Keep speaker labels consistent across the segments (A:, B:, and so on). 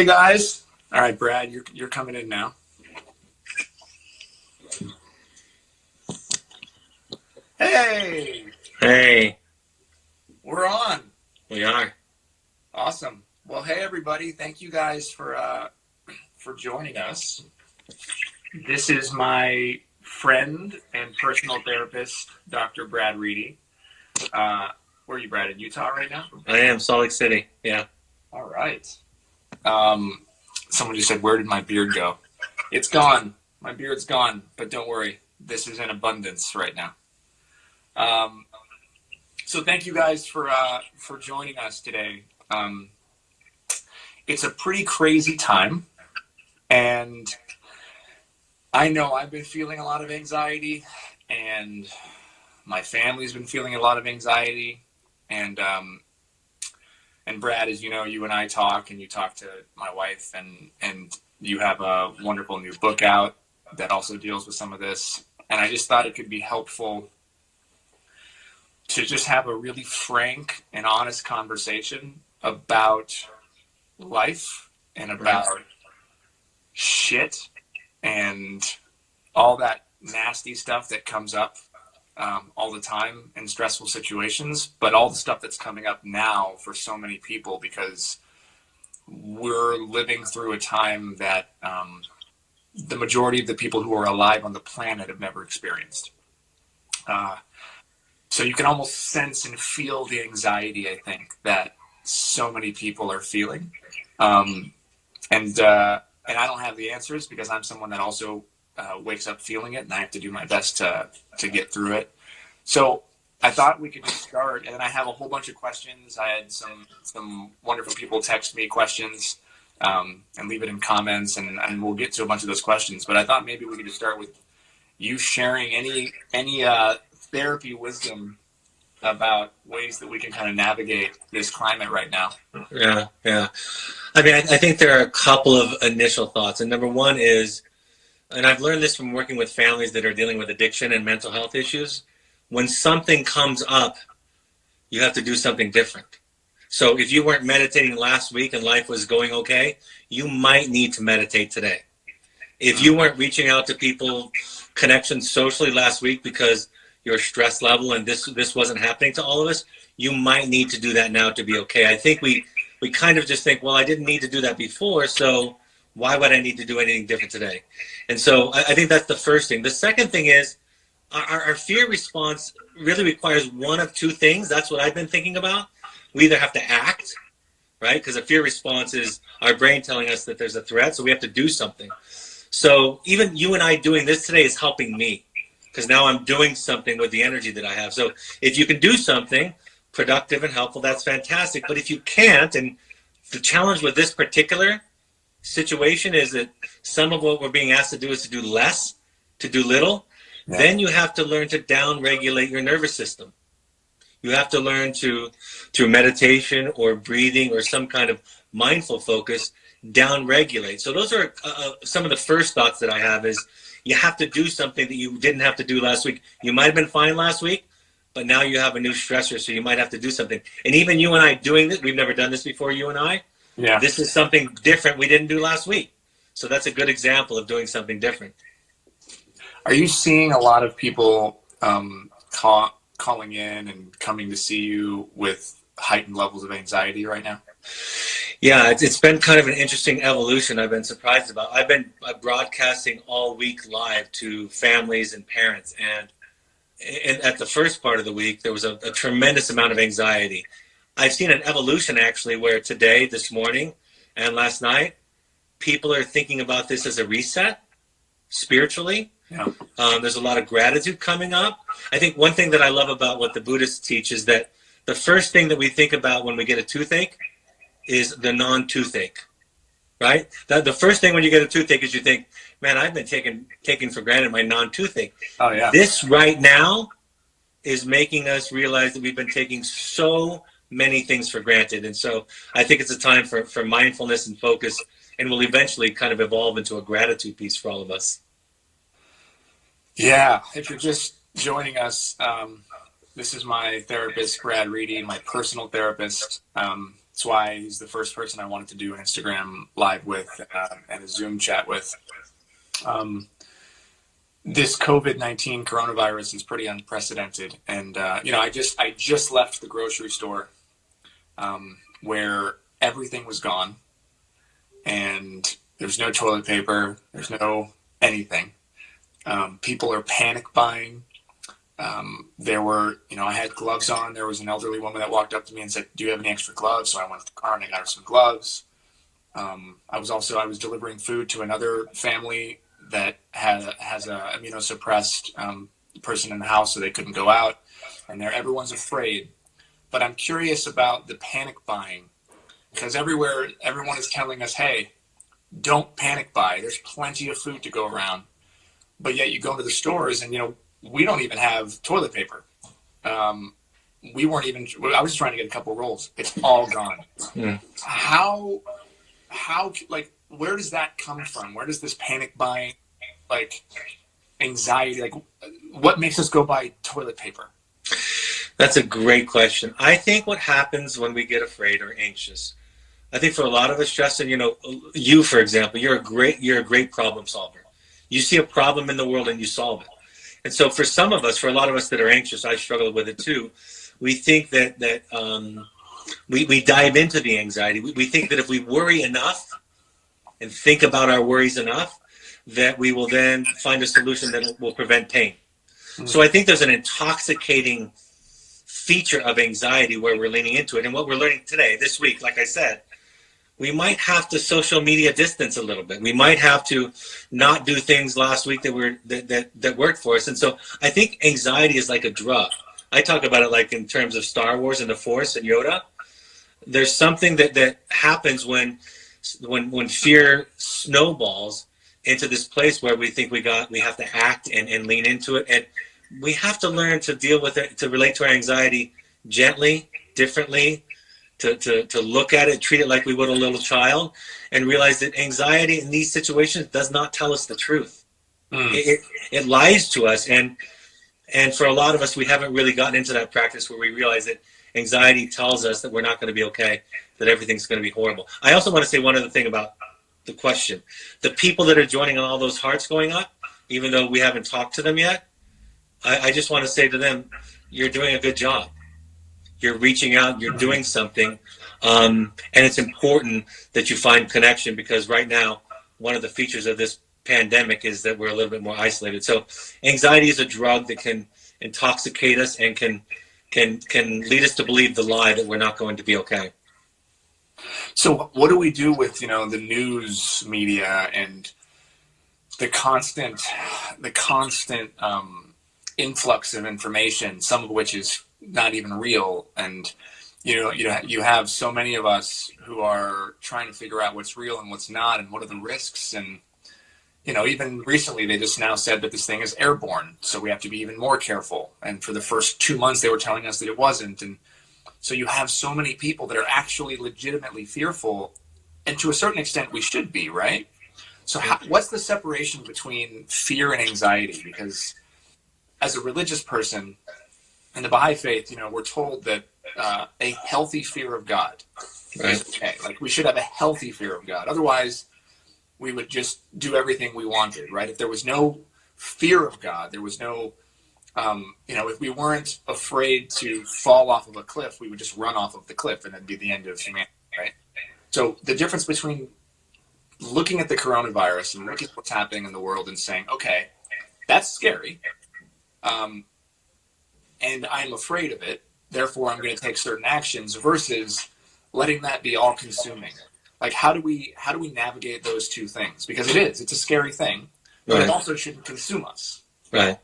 A: Hey guys. All right, Brad, you're coming in now. Hey,
B: Hey,
A: we're on.
B: we are.
A: Awesome. Well, hey everybody, thank you guys for joining us. This is my friend and personal therapist, Dr. Brad Reedy. Where are you, Brad? In Utah right now?
B: I am Salt Lake City. Yeah.
A: All right. Um, Someone just said, "Where did my beard go?" It's gone. My beard's gone, but don't worry. This is in abundance right now. Um, So thank you guys for joining us today. It's a pretty crazy time, and I know I've been feeling a lot of anxiety, and my family's been feeling a lot of anxiety, and Brad, as you know, you and I talk, and you talk to my wife, and you have a wonderful new book out that also deals with some of this, and I just thought it could be helpful to just have a really frank and honest conversation about life and
B: Right.
A: about shit and all that nasty stuff that comes up all the time in stressful situations, but all the stuff that's coming up now for so many people because we're living through a time that the majority of the people who are alive on the planet have never experienced. Uh, so you can almost sense and feel the anxiety, I think, that so many people are feeling. Um, and I don't have the answers because I'm someone that also wakes up feeling it, and I have to do my best to get through it. So I thought we could just start, and then I have a whole bunch of questions. I had some wonderful people text me questions and leave it in comments, and we'll get to a bunch of those questions. But I thought maybe we could just start with you sharing any therapy wisdom about ways that we can kind of navigate this climate right now.
B: Yeah. Yeah. I mean, I think there are a couple of initial thoughts. And number one is, and I've learned this from working with families that are dealing with addiction and mental health issues, when something comes up, you have to do something different. So if you weren't meditating last week and life was going okay, you might need to meditate today. If you weren't reaching out to people, connections socially last week because your stress level and this wasn't happening to all of us, you might need to do that now to be okay. I think we kind of just think, well, I didn't need to do that before, so why would I need to do anything different today? And so I think that's the first thing. The second thing is our fear response really requires one of two things. That's what I've been thinking about. We either have to act, right? Because a fear response is our brain telling us that there's a threat, so we have to do something. So even you and I doing this today is helping me because now I'm doing something with the energy that I have. So if you can do something productive and helpful, that's fantastic. But if you can't, and the challenge with this particular situation is that some of what we're being asked to do is to do less, to do little,
A: Yeah.
B: then you have to learn to down regulate your nervous system. You have to learn to, through meditation or breathing or some kind of mindful focus, down regulate. So those are some of the first thoughts that I have is you have to do something that you didn't have to do last week. You might have been fine last week, but now you have a new stressor, so you might have to do something. And even you and I doing this, we've never done this before, you and I.
A: Yeah.
B: This is something different we didn't do last week. So that's a good example of doing something different.
A: Are you seeing a lot of people calling in and coming to see you with heightened levels of anxiety right now?
B: Yeah, it's been kind of an interesting evolution I've been surprised about. I've been broadcasting all week live to families and parents. And at the first part of the week, there was a tremendous amount of anxiety. I've seen an evolution actually where today, this morning, and last night, people are thinking about this as a reset spiritually.
A: Yeah.
B: There's a lot of gratitude coming up. I think one thing that I love about what the Buddhists teach is that the first thing that we think about when we get a toothache is the non-toothache, right? The first thing when you get a toothache is you think, man, I've been taking for granted my non-toothache.
A: Oh yeah.
B: This right now is making us realize that we've been taking so many things for granted. And so I think it's a time for mindfulness and focus, and will eventually kind of evolve into a gratitude piece for all of us.
A: Yeah. If you're just joining us, this is my therapist, Brad Reedy, my personal therapist. That's why he's the first person I wanted to do an Instagram live with and a Zoom chat with. This COVID-19 coronavirus is pretty unprecedented, and I just left the grocery store where everything was gone, and there's no toilet paper, there's no anything. People are panic buying. There were, I had gloves on. There was an elderly woman that walked up to me and said, "Do you have any extra gloves?" So I went to the car and I got her some gloves. I was delivering food to another family that has a immunosuppressed person in the house, so they couldn't go out, and everyone's afraid. But I'm curious about the panic buying, because everyone is telling us, "Hey, don't panic buy. There's plenty of food to go around." But yet you go to the stores and we don't even have toilet paper. I was just trying to get a couple rolls. It's all gone. Yeah. How, where does that come from? Where does this panic buying, anxiety, what makes us go buy toilet paper?
B: That's a great question. I think what happens when we get afraid or anxious, I think for a lot of us, Justin, you, for example, you're a great problem solver. You see a problem in the world and you solve it. And so for a lot of us that are anxious, I struggle with it too. We think that we dive into the anxiety. We think that if we worry enough and think about our worries enough, that we will then find a solution that will prevent pain. Mm-hmm. So I think there's an intoxicating feature of anxiety where we're leaning into it. And what we're learning today, this week, like I said, we might have to social media distance a little bit. We might have to not do things last week that worked for us. And so I think anxiety is like a drug. I talk about it like in terms of Star Wars and the Force and Yoda. There's something that happens when fear snowballs into this place where we think we have to act and lean into it. And we have to learn to deal with it, to relate to our anxiety gently, differently, to look at it, treat it like we would a little child, and realize that anxiety in these situations does not tell us the truth. It lies to us, and for a lot of us, we haven't really gotten into that practice where we realize that anxiety tells us that we're not going to be okay, that everything's going to be horrible. I also want to say one other thing about the question. The people that are joining on all those hearts going up, even though we haven't talked to them yet, I just want to say to them, you're doing a good job. You're reaching out, you're doing something, and it's important that you find connection, because right now, one of the features of this pandemic is that we're a little bit more isolated. So anxiety is a drug that can intoxicate us and can lead us to believe the lie that we're not going to be okay.
A: So what do we do with, the news media and the constant influx of information, some of which is not even real, and you have so many of us who are trying to figure out what's real and what's not, and what are the risks. And even recently they just now said that this thing is airborne, so we have to be even more careful. And for the first 2 months they were telling us that it wasn't. And so you have so many people that are actually legitimately fearful, and to a certain extent we should be, right? So what's the separation between fear and anxiety? Because as a religious person in the Baha'i faith, we're told that a healthy fear of God is okay. Like, we should have a healthy fear of God. Otherwise, we would just do everything we wanted, right? If there was no fear of God, there was no, if we weren't afraid to fall off of a cliff, we would just run off of the cliff, and that'd be the end of humanity, right? So the difference between looking at the coronavirus and looking at what's happening in the world and saying, okay, that's scary, and I'm afraid of it, therefore I'm going to take certain actions, versus letting that be all consuming. Like, how do we navigate those two things? Because it's a scary thing, but it also shouldn't consume us.
B: Right.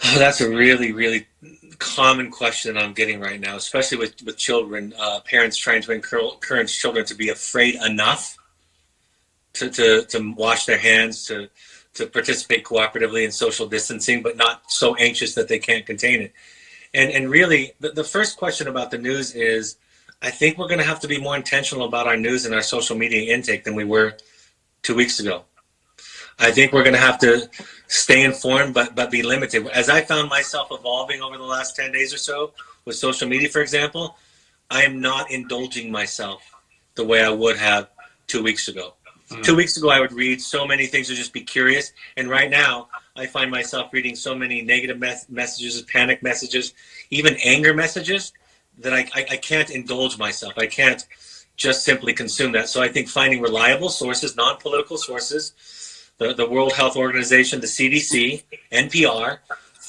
B: Oh, that's a really, really common question I'm getting right now, especially with children, parents trying to encourage children to be afraid enough to wash their hands, to participate cooperatively in social distancing, but not so anxious that they can't contain it. And really, the first question about the news is, I think we're going to have to be more intentional about our news and our social media intake than we were 2 weeks ago. I think we're going to have to stay informed, but be limited. As I found myself evolving over the last 10 days or so with social media, for example, I am not indulging myself the way I would have 2 weeks ago. 2 weeks ago, I would read so many things to just be curious. And right now, I find myself reading so many negative messages, panic messages, even anger messages, that I can't indulge myself. I can't just simply consume that. So I think finding reliable sources, non-political sources, the World Health Organization, the CDC, NPR,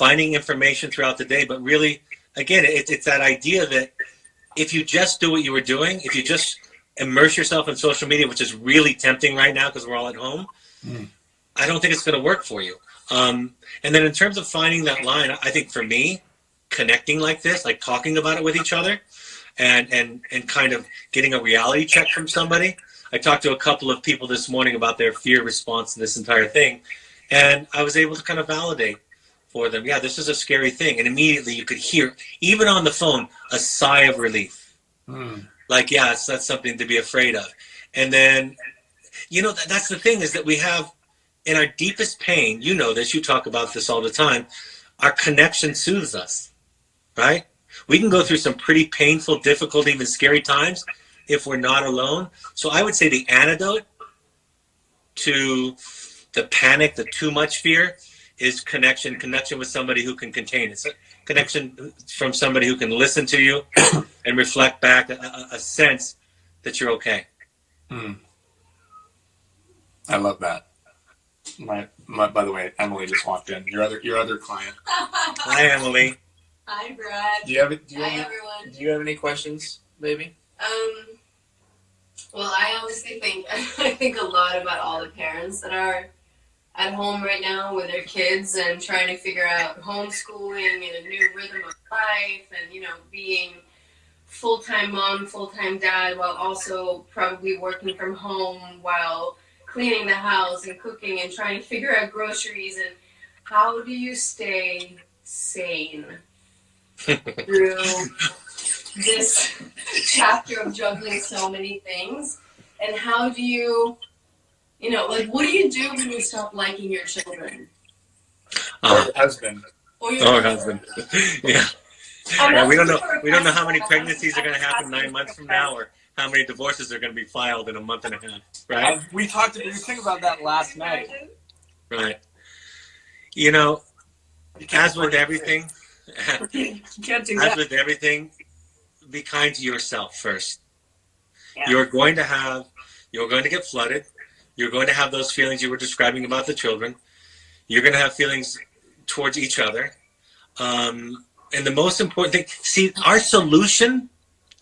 B: finding information throughout the day. But really, again, it's that idea that if you just do what you were doing, if you just immerse yourself in social media, which is really tempting right now because we're all at home, I don't think it's going to work for you. And then in terms of finding that line, I think for me, connecting like this, like talking about it with each other, and kind of getting a reality check from somebody. I talked to a couple of people this morning about their fear response to this entire thing, and I was able to kind of validate for them, yeah, this is a scary thing. And immediately you could hear, even on the phone, a sigh of relief. Like, yeah, that's something to be afraid of. And then, that's the thing, is that we have, in our deepest pain, you know this, you talk about this all the time, our connection soothes us, right? We can go through some pretty painful, difficult, even scary times if we're not alone. So I would say the antidote to the panic, the too much fear, is connection with somebody who can contain it. So connection from somebody who can listen to you and reflect back a sense that you're okay.
A: I love that. My, by the way, Emily just walked in. Your other client.
B: Hi, Emily.
C: Hi, Brad. Hi, everyone.
A: Do you have any questions, baby?
C: Well, I honestly think a lot about all the parents that are at home right now with their kids and trying to figure out homeschooling and a new rhythm of life, and being full-time mom, full-time dad, while also probably working from home while cleaning the house and cooking and trying to figure out groceries. And how do you stay sane through this chapter of juggling so many things? And how do you, what do you do when you stop liking your children?
A: Or your husband.
C: Or your
B: husband. Yeah. We don't know how many pregnancies are going to happen 9 months from now, or how many divorces are going to be filed in a month and a half, right?
A: We think about that last night.
B: Right. As with everything,
A: you can't do that.
B: As with everything, be kind to yourself first.
C: Yeah.
B: You're going to get flooded. You're going to have those feelings you were describing about the children. You're going to have feelings towards each other. And the most important thing, see, our solution,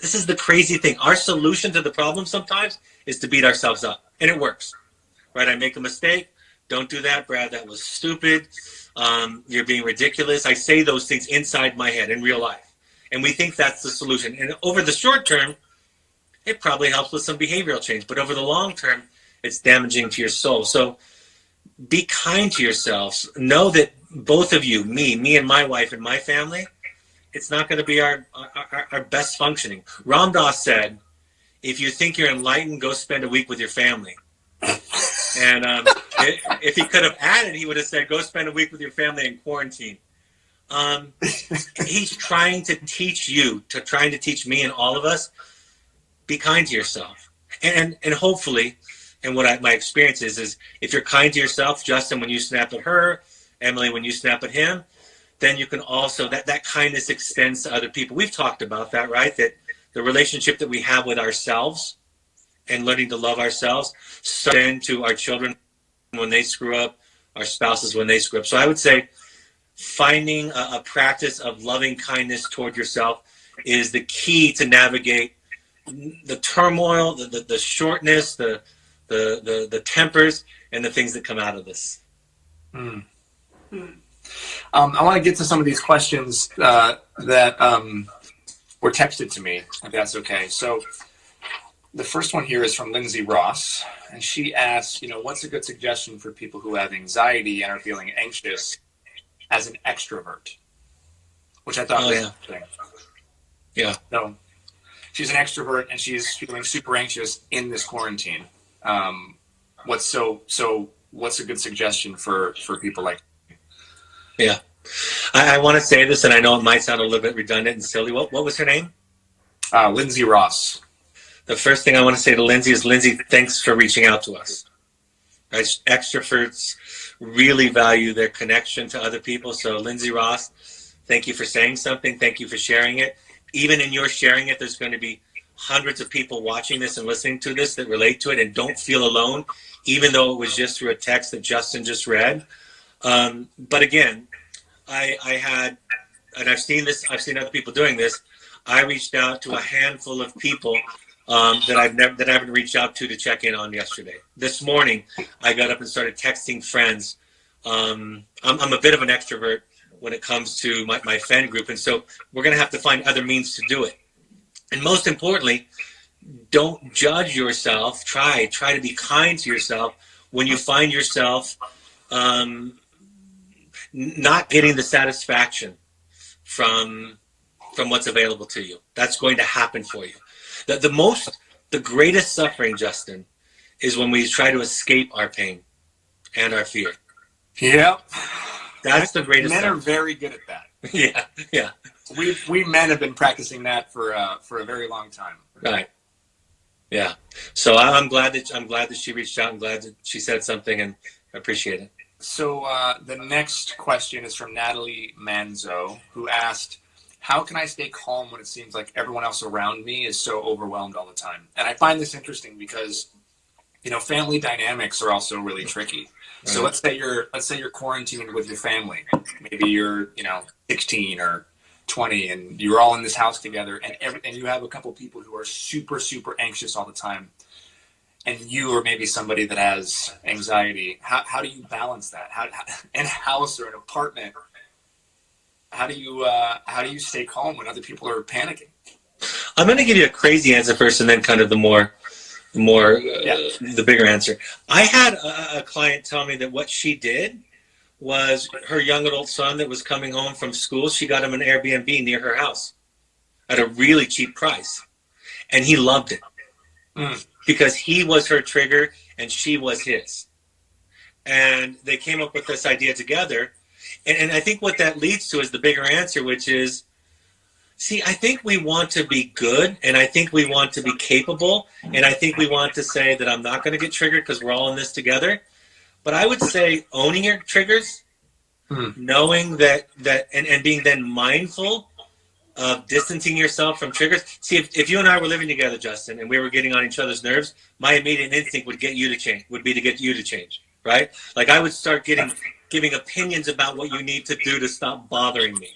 B: this is the crazy thing, our solution to the problem sometimes is to beat ourselves up. And it works, right? I make a mistake. Don't do that, Brad. That was stupid. You're being ridiculous. I say those things inside my head in real life. And we think that's the solution. And over the short term, it probably helps with some behavioral change. But over the long term, it's damaging to your soul. So be kind to yourselves. Know that both of you, me and my wife and my family, it's not going to be our best functioning. Ram Dass said, if you think you're enlightened, go spend a week with your family. And if he could have added, he would have said, go spend a week with your family in quarantine. He's trying to teach you, trying to teach me and all of us, be kind to yourself. And hopefully, and what my experience is if you're kind to yourself, Justin, when you snap at her, Emily, when you snap at him, then you can also, that kindness extends to other people. We've talked about that, right? That the relationship that we have with ourselves and learning to love ourselves, extend to our children when they screw up, our spouses when they screw up. So I would say finding a practice of loving kindness toward yourself is the key to navigate the turmoil, the shortness, the tempers, and the things that come out of this.
A: I want to get to some of these questions that were texted to me, if that's okay. So the first one here is from Lindsay Ross, and she asks, what's a good suggestion for people who have anxiety and are feeling anxious as an extrovert? Which I thought was interesting.
B: Yeah.
A: So she's an extrovert and she's feeling super anxious in this quarantine. What's a good suggestion for people like?
B: Yeah. I want to say this, and I know it might sound a little bit redundant and silly. What was her name?
A: Lindsay Ross.
B: The first thing I want to say to Lindsay is, Lindsay, thanks for reaching out to us. Right? Extroverts really value their connection to other people. So Lindsay Ross, thank you for saying something. Thank you for sharing it. Even in your sharing it, there's going to be hundreds of people watching this and listening to this that relate to it and don't feel alone, even though it was just through a text that Justin just read. But again, I had, and I've seen other people doing this. I reached out to a handful of people that I haven't reached out to check in on yesterday. This morning, I got up and started texting friends. I'm a bit of an extrovert when it comes to my fan group, and so we're going to have to find other means to do it. And most importantly, don't judge yourself. Try to be kind to yourself when you find yourself not getting the satisfaction from what's available to you. That's going to happen for you. The greatest suffering, Justin, is when we try to escape our pain and our fear.
A: Yep.
B: That's the greatest
A: Men
B: suffering.
A: are very good at that.
B: Yeah.
A: We men have been practicing that for a very long time.
B: Right. Yeah. So I'm glad that she reached out. I'm glad that she said something, and I appreciate it.
A: So the next question is from Natalie Manzo, who asked, how can I stay calm when it seems like everyone else around me is so overwhelmed all the time? And I find this interesting because, family dynamics are also really tricky. Right. So let's say you're quarantined with your family. Maybe you're, 16 or 20 and you're all in this house together, and you have a couple people who are super, super anxious all the time. And you are maybe somebody that has anxiety. How do you balance that? How in a house or an apartment? How do you stay calm when other people are panicking?
B: I'm going to give you a crazy answer first, and then kind of the bigger answer. I had a client tell me that what she did was her young adult son that was coming home from school, she got him an Airbnb near her house at a really cheap price. And he loved it because he was her trigger and she was his. And they came up with this idea together. And I think what that leads to is the bigger answer, which is, I think we want to be good, and I think we want to be capable, and I think we want to say that I'm not going to get triggered because we're all in this together. But I would say owning your triggers, knowing that and being then mindful of distancing yourself from triggers. See, if you and I were living together, Justin, and we were getting on each other's nerves, my immediate instinct would be to get you to change, right? Like I would start giving opinions about what you need to do to stop bothering me.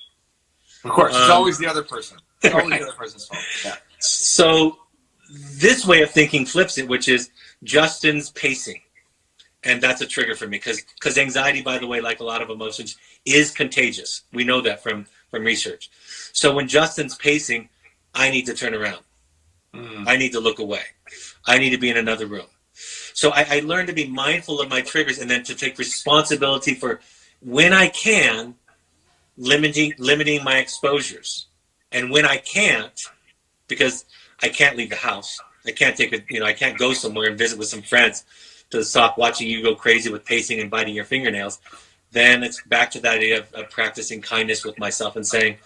A: Of course, it's always the other person. It's always the other person's fault. Yeah.
B: So this way of thinking flips it, which is Justin's pacing. And that's a trigger for me because anxiety, by the way, like a lot of emotions, is contagious. We know that from research. So when Justin's pacing, I need to turn around. I need to look away. I need to be in another room. So I learned to be mindful of my triggers and then to take responsibility for, when I can, limiting my exposures. And when I can't, because I can't leave the house, I can't I can't go somewhere and visit with some friends to stop watching you go crazy with pacing and biting your fingernails, then it's back to the idea of practicing kindness with myself and saying,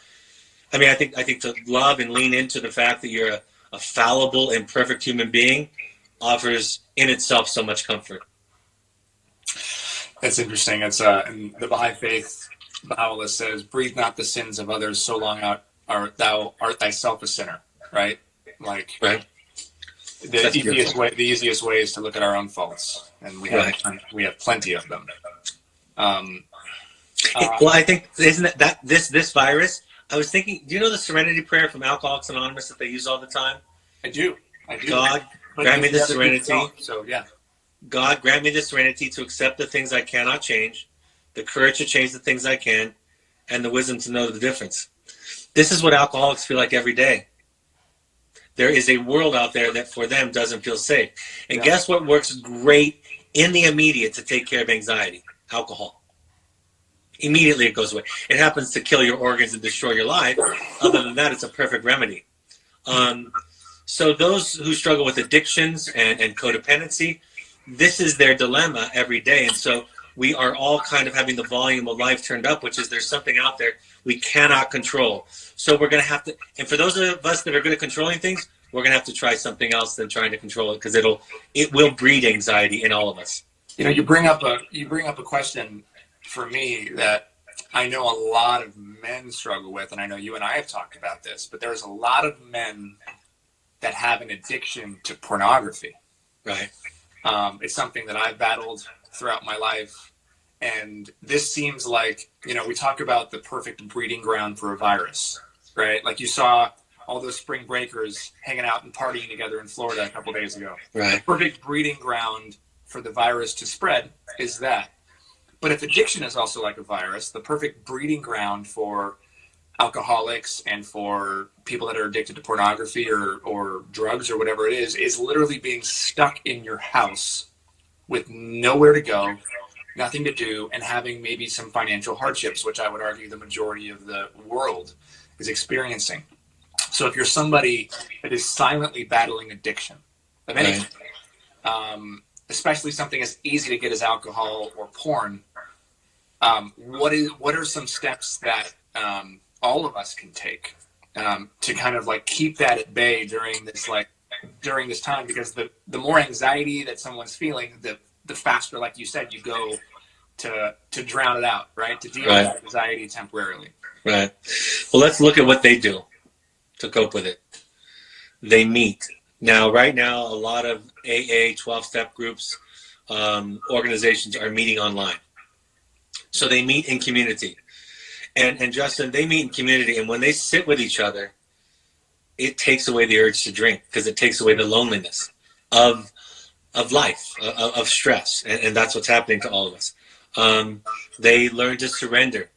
B: I think to love and lean into the fact that you're a fallible, imperfect human being offers in itself so much comfort.
A: That's interesting. It's in the Baha'i faith, Baha'u'llah says, breathe not the sins of others so long thou art thyself a sinner, right? Like, right. The easiest way is to look at our own faults, and we have plenty of them.
B: Well, I think isn't that this virus? I was thinking, do you know the Serenity Prayer from Alcoholics Anonymous that they use all the time?
A: I do.
B: God, grant me the serenity.
A: So yeah.
B: God, grant me the serenity to accept the things I cannot change, the courage to change the things I can, and the wisdom to know the difference. This is what alcoholics feel like every day. There is a world out there that for them doesn't feel safe. And guess what works great in the immediate to take care of anxiety? Alcohol. Immediately it goes away. It happens to kill your organs and destroy your life. Other than that, it's a perfect remedy. So those who struggle with addictions and codependency, this is their dilemma every day. And so we are all kind of having the volume of life turned up, which is there's something out there we cannot control. So we're going to have to, and for those of us that are good at controlling things, we're going to have to try something else than trying to control it, because it will breed anxiety in all of us.
A: You know, you bring up a question for me that I know a lot of men struggle with, and I know you and I have talked about this, but there's a lot of men that have an addiction to pornography.
B: Right.
A: It's something that I've battled throughout my life, and this seems like, you know, we talk about the perfect breeding ground for a virus, right? Like you saw all those spring breakers hanging out and partying together in Florida a couple days ago.
B: Right.
A: The perfect breeding ground for the virus to spread is that. But if addiction is also like a virus, the perfect breeding ground for alcoholics and for people that are addicted to pornography or drugs or whatever it is literally being stuck in your house with nowhere to go, nothing to do, and having maybe some financial hardships, which I would argue the majority of the world is experiencing. So if you're somebody that is silently battling addiction of anything, especially something as easy to get as alcohol or porn, what are some steps that all of us can take to kind of like keep that at bay during this time? Because the more anxiety that someone's feeling, the faster, like you said, you go to drown it out, right? To deal with that anxiety temporarily. Right.
B: Well, let's look at what they do to cope with it. They meet. Now, right now, a lot of AA, 12-step groups, organizations are meeting online. So they meet in community. And Justin, they meet in community, and when they sit with each other, it takes away the urge to drink, because it takes away the loneliness of life, of stress, and that's what's happening to all of us. They learn to surrender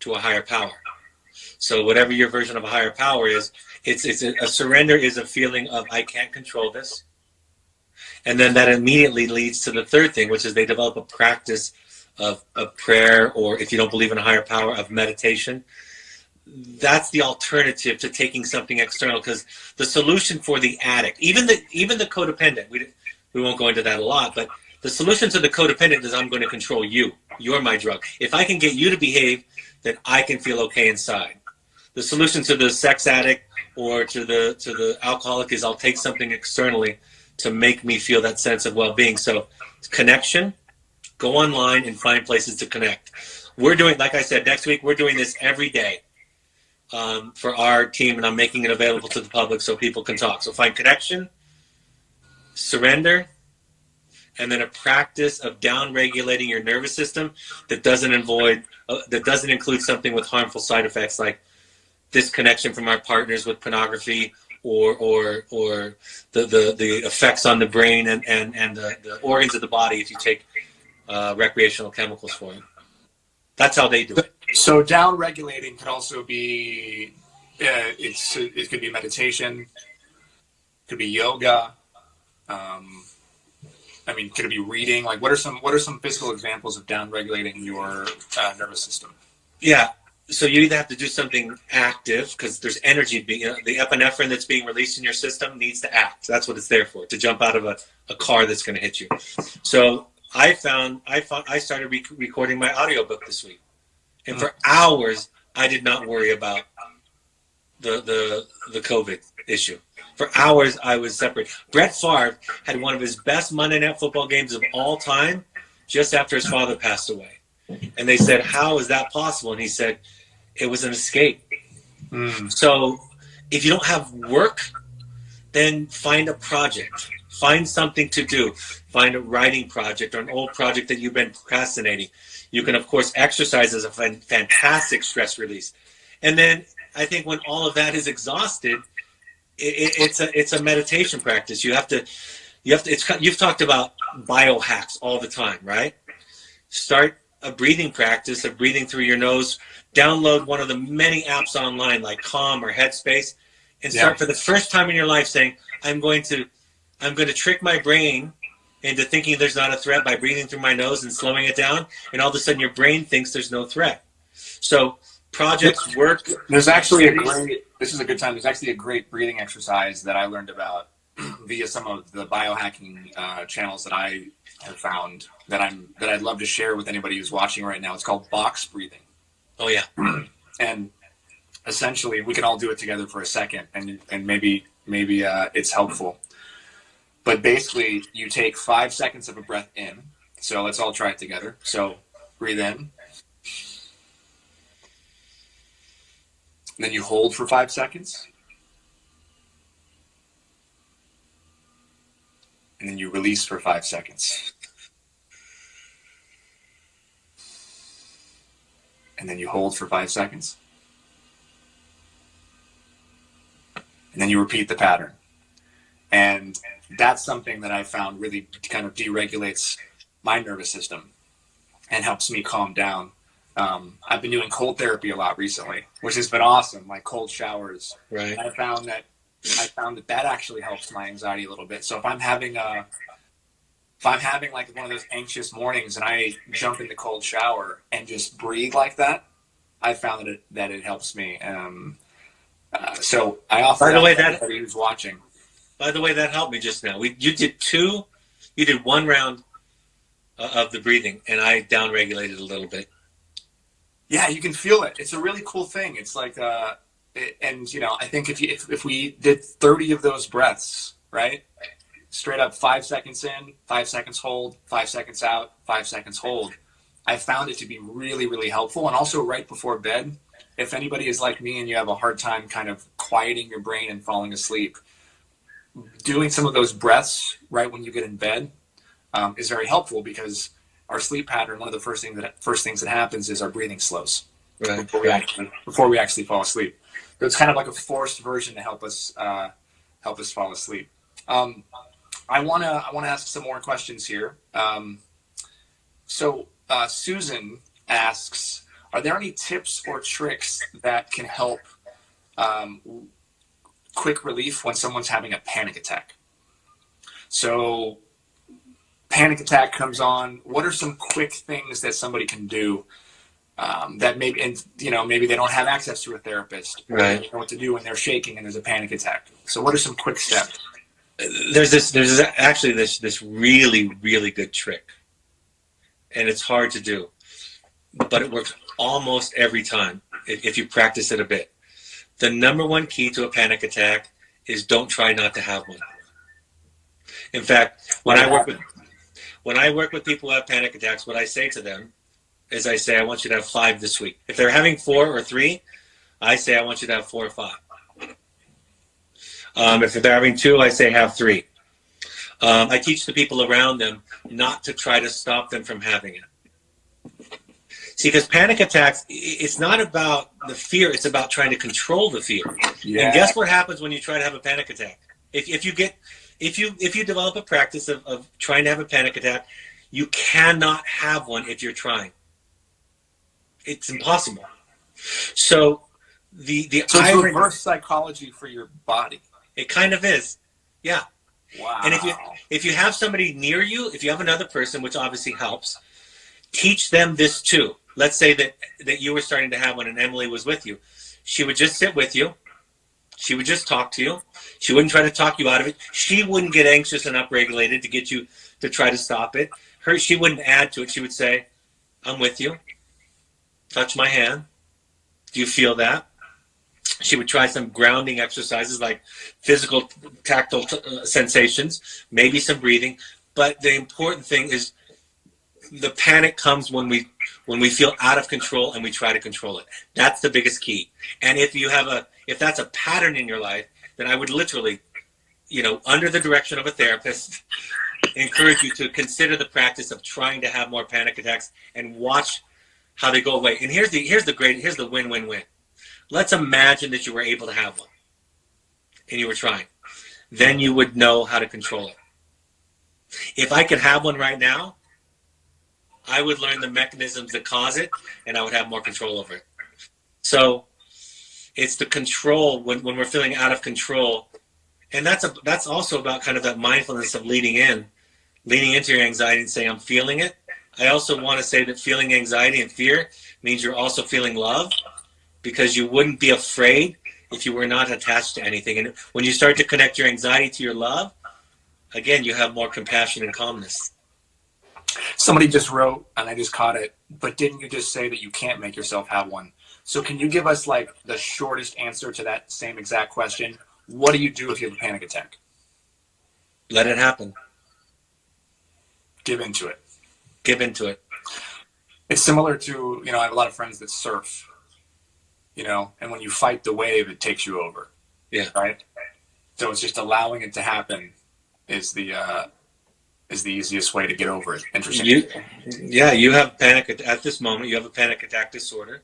B: to a higher power. So whatever your version of a higher power is, it's a surrender is a feeling of, I can't control this. And then that immediately leads to the third thing, which is they develop a practice of prayer, or if you don't believe in a higher power, of meditation. That's the alternative to taking something external, because the solution for the addict, even the codependent, we won't go into that a lot, but the solution to the codependent is, I'm going to control you. You're my drug. If I can get you to behave, then I can feel okay inside. The solution to the sex addict or to the alcoholic is, I'll take something externally to make me feel that sense of well-being. So connection, go online and find places to connect. We're doing, like I said, next week, we're doing this every day for our team, and I'm making it available to the public so people can talk. So find connection, surrender, and then a practice of down-regulating your nervous system that doesn't include something with harmful side effects like disconnection from our partners with pornography, or the effects on the brain and the organs of the body if you take recreational chemicals for it. That's how they do it.
A: So down-regulating could also be, it could be meditation, could be yoga. I mean, could it be reading? Like, what are some physical examples of down-regulating your nervous system?
B: Yeah. So you either have to do something active, because there's energy. The epinephrine that's being released in your system needs to act. That's what it's there for, to jump out of a car that's going to hit you. So I started recording my audiobook this week. And for hours, I did not worry about the COVID issue. For hours, I was separate. Brett Favre had one of his best Monday Night Football games of all time just after his father passed away. And they said, how is that possible? And he said, it was an escape. So if you don't have work, then find a project. Find something to do. Find a writing project or an old project that you've been procrastinating. You can, of course, exercise as a fantastic stress release. And then I think when all of that is exhausted, it's a meditation practice. You've talked about biohacks all the time, right? Start a breathing practice of breathing through your nose. Download one of the many apps online like Calm or Headspace, and start for the first time in your life saying, I'm going to trick my brain into thinking there's not a threat by breathing through my nose and slowing it down, and all of a sudden your brain thinks there's no threat. So work.
A: There's actually this is a good time. There's actually a great breathing exercise that I learned about via some of the biohacking channels that I have found that I'd love to share with anybody who's watching right now. It's called box breathing.
B: Oh yeah.
A: And essentially, we can all do it together for a second, and maybe it's helpful. But basically, you take 5 seconds of a breath in. So let's all try it together. So breathe in. And then you hold for 5 seconds. And then you release for 5 seconds. And then you hold for 5 seconds. And then you repeat the pattern. And that's something that I found really kind of deregulates my nervous system and helps me calm down. I've been doing cold therapy a lot recently, which has been awesome, like cold showers.
B: Right.
A: And I found that actually helps my anxiety a little bit. So if I'm having like one of those anxious mornings and I jump in the cold shower and just breathe like that, I found that it helps me. So I offer
B: By the way,
A: anybody who's watching.
B: By the way, that helped me just now. You did one round of the breathing, and I downregulated a little bit.
A: Yeah, you can feel it. It's a really cool thing. It's like, and you know, I think if we did 30 of those breaths, right, straight up 5 seconds in, 5 seconds hold, 5 seconds out, 5 seconds hold, I found it to be really, really helpful. And also right before bed, if anybody is like me and you have a hard time kind of quieting your brain and falling asleep, doing some of those breaths right when you get in bed is very helpful, because our sleep pattern, one of the first things that happens is our breathing slows before we actually fall asleep. So it's kind of like a forced version to help us fall asleep. I want to ask some more questions here. So Susan asks, are there any tips or tricks that can help quick relief when someone's having a panic attack? So panic attack comes on. What are some quick things that somebody can do that maybe, and you know, maybe they don't have access to a therapist, or
B: Right.
A: they don't know what to do when they're shaking and there's a panic attack? So what are some quick steps?
B: There's actually this really, really good trick, and it's hard to do, but it works almost every time if you practice it a bit. The number one key to a panic attack is don't try not to have one. In fact, when I work with people who have panic attacks, what I say to them is I say, I want you to have 5 this week. If they're having 4 or 3, I say, I want you to have 4 or 5. If they're having 2, I say have 3. I teach the people around them not to try to stop them from having it. See, because panic attacks, it's not about the fear, it's about trying to control the fear. Yeah. And guess what happens when you try to have a panic attack? If you develop a practice of trying to have a panic attack, you cannot have one if you're trying. It's impossible. So
A: So it's reverse psychology for your body.
B: It kind of is. Yeah.
A: Wow.
B: And if you have somebody near you, if you have another person, which obviously helps, teach them this too. Let's say that you were starting to have one and Emily was with you. She would just sit with you. She would just talk to you. She wouldn't try to talk you out of it. She wouldn't get anxious and upregulated to get you to try to stop it. She wouldn't add to it. She would say, I'm with you. Touch my hand. Do you feel that? She would try some grounding exercises like physical, tactile sensations, maybe some breathing. But the important thing is the panic comes when we feel out of control and we try to control it. That's the biggest key. And if that's a pattern in your life, then I would literally, under the direction of a therapist, encourage you to consider the practice of trying to have more panic attacks and watch how they go away. And here's the win-win-win. Let's imagine that you were able to have one and you were trying. Then you would know how to control it. If I could have one right now, I would learn the mechanisms that cause it and I would have more control over it. So it's the control when we're feeling out of control. And that's also about kind of that mindfulness of leaning into your anxiety and saying, I'm feeling it. I also want to say that feeling anxiety and fear means you're also feeling love, because you wouldn't be afraid if you were not attached to anything. And when you start to connect your anxiety to your love, again, you have more compassion and calmness.
A: Somebody just wrote, and I just caught it, but didn't you just say that you can't make yourself have one? So can you give us like the shortest answer to that same exact question? What do you do if you have a panic attack?
B: Let it happen.
A: Give into it.
B: Give into it.
A: It's similar to, I have a lot of friends that surf, and when you fight the wave, it takes you over.
B: Yeah.
A: Right? So it's just allowing it to happen is the easiest way to get over it. Interesting.
B: You have panic at this moment. You have a panic attack disorder.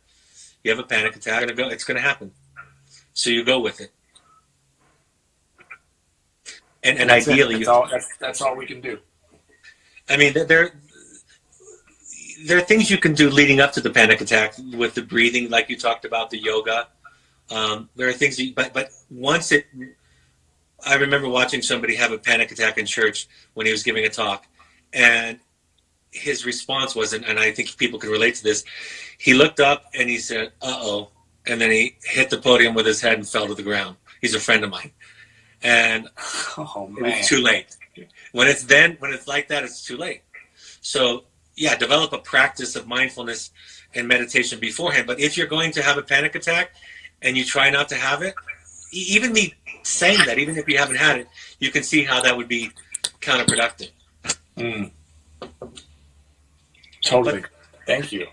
B: You have a panic attack. It's going to happen. So you go with it. And ideally,
A: that's all we can do.
B: I mean, there are things you can do leading up to the panic attack with the breathing, like you talked about, the yoga. There are things, but once I remember watching somebody have a panic attack in church when he was giving a talk, and his response was, and I think people can relate to this, he looked up and he said, "Uh-oh," and then he hit the podium with his head and fell to the ground. He's a friend of mine. And it was too late. When it's like that, it's too late. So yeah, develop a practice of mindfulness and meditation beforehand. But if you're going to have a panic attack and you try not to have it, even me saying that, even if you haven't had it, you can see how that would be counterproductive.
A: Totally. Thank you.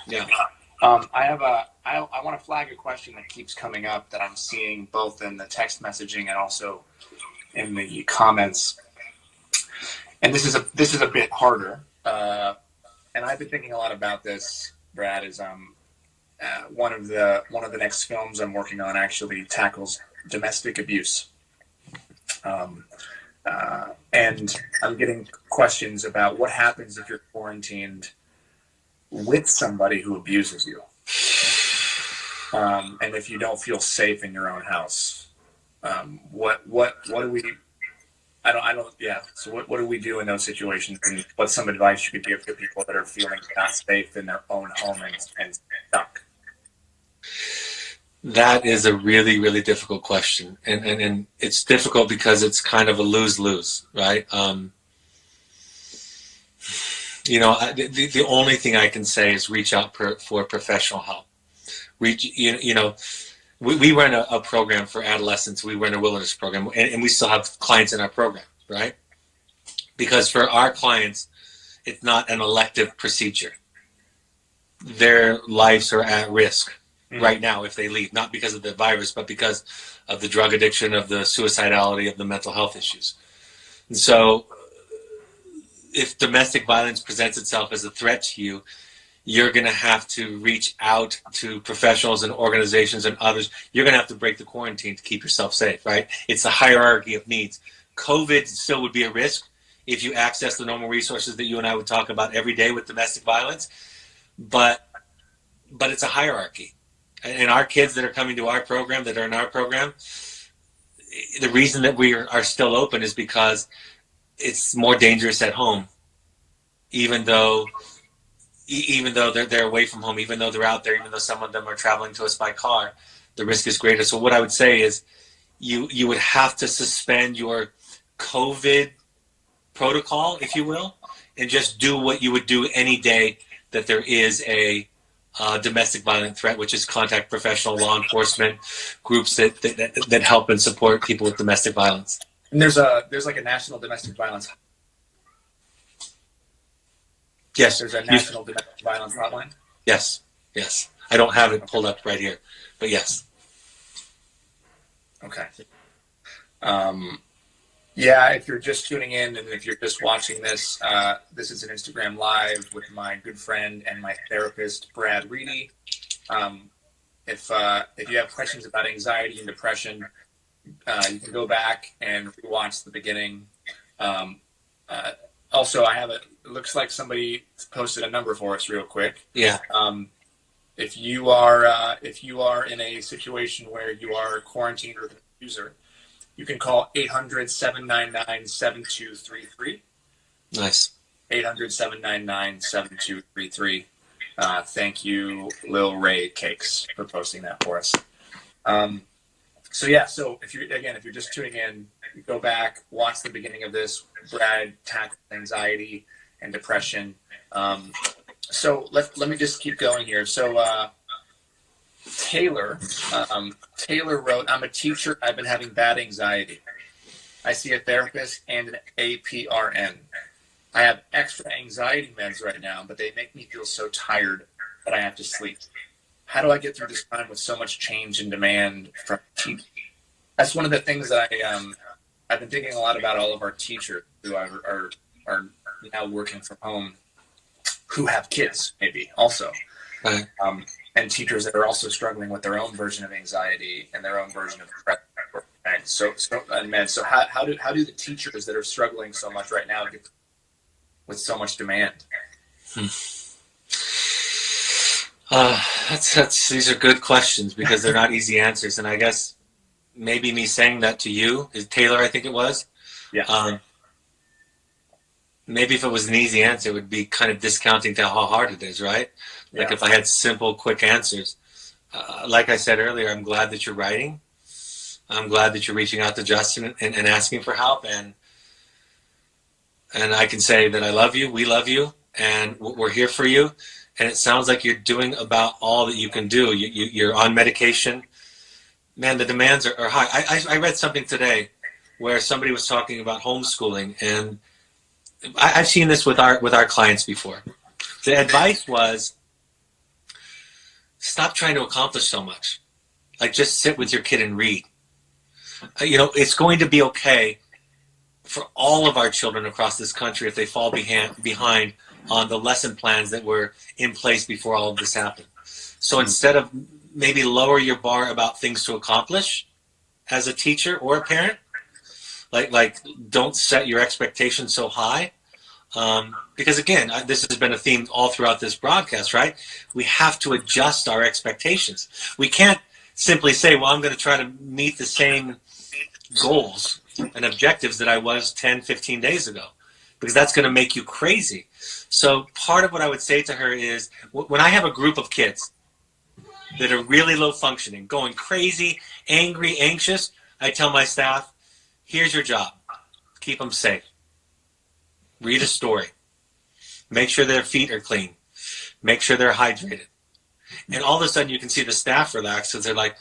B: Yeah.
A: I want to flag a question that keeps coming up that I'm seeing both in the text messaging and also in the comments. And this is a bit harder. And I've been thinking a lot about this, Brad, is one of the next films I'm working on actually tackles domestic abuse. And I'm getting questions about what happens if you're quarantined with somebody who abuses you. And if you don't feel safe in your own house, what do we, so what do we do in those situations, and what's some advice you could give to people that are feeling not safe in their own home and stuck?
B: That is a really, really difficult question. And it's difficult because it's kind of a lose-lose, right? The only thing I can say is reach out for professional help. We run a program for adolescents. We run a wilderness program, and we still have clients in our program, right? Because for our clients, it's not an elective procedure. Their lives are at risk right now if they leave, not because of the virus, but because of the drug addiction, of the suicidality, of the mental health issues. And so if domestic violence presents itself as a threat to you, you're going to have to reach out to professionals and organizations and others. You're going to have to break the quarantine to keep yourself safe, right? It's a hierarchy of needs. COVID still would be a risk if you access the normal resources that you and I would talk about every day with domestic violence, but it's a hierarchy. And our kids that are coming to our program, that are in our program, the reason that we are still open is because it's more dangerous at home, even though they're away from home, even though they're out there, even though some of them are traveling to us by car, the risk is greater. So what I would say is you would have to suspend your COVID protocol, if you will, and just do what you would do any day that there is a domestic violent threat, which is contact professional law enforcement groups that help and support people with domestic violence.
A: And there's like a national domestic violence.
B: Yes.
A: There's a national domestic violence hotline.
B: Yes. I don't have it pulled up right here, but yes.
A: Okay. Yeah, if you're just tuning in and if you're just watching this, this is an Instagram Live with my good friend and my therapist, Brad Reedy. If you have questions about anxiety and depression, you can go back and watch the beginning. Also, it looks like somebody posted a number for us real quick.
B: Yeah.
A: If you are in a situation where you are quarantined with an abuser, you can call 800-799-7233.
B: Nice.
A: 800-799-7233. Thank you, Lil Ray Cakes, for posting that for us. So yeah, so if you're just tuning in, go back, watch the beginning of this. Brad tackled anxiety and depression. So let me just keep going here. So Taylor wrote, "I'm a teacher. I've been having bad anxiety. I see a therapist and an APRN. I have extra anxiety meds right now, but they make me feel so tired that I have to sleep. How do I get through this time with so much change and demand from teachers?" That's one of the things that I've been thinking a lot about. All of our teachers who are now working from home, who have kids maybe also,
B: Right.
A: and teachers that are also struggling with their own version of anxiety and their own version of depression. Right? So how do the teachers that are struggling so much right now get with so much demand?
B: These are good questions because they're not easy answers, and I guess maybe me saying that to you is Taylor. I think it was.
A: Yeah.
B: Maybe if it was an easy answer, it would be kind of discounting to how hard it is, right? Like if I had simple, quick answers. Like I said earlier, I'm glad that you're writing. I'm glad that you're reaching out to Justin and asking for help, and I can say that I love you, we love you, and we're here for you. And it sounds like you're doing about all that you can do. You're on medication. Man, the demands are high. I read something today where somebody was talking about homeschooling, and I've seen this with our clients before. The advice was, stop trying to accomplish so much. Like, just sit with your kid and read. It's going to be okay for all of our children across this country if they fall behind on the lesson plans that were in place before all of this happened. So instead of maybe lower your bar about things to accomplish as a teacher or a parent, like don't set your expectations so high. Because again, this has been a theme all throughout this broadcast, right? We have to adjust our expectations. We can't simply say, well, I'm going to try to meet the same goals and objectives that I was 10, 15 days ago, because that's going to make you crazy. So part of what I would say to her is, when I have a group of kids that are really low functioning, going crazy, angry, anxious, I tell my staff, here's your job. Keep them safe. Read a story. Make sure their feet are clean. Make sure they're hydrated. And all of a sudden you can see the staff relax because they're like,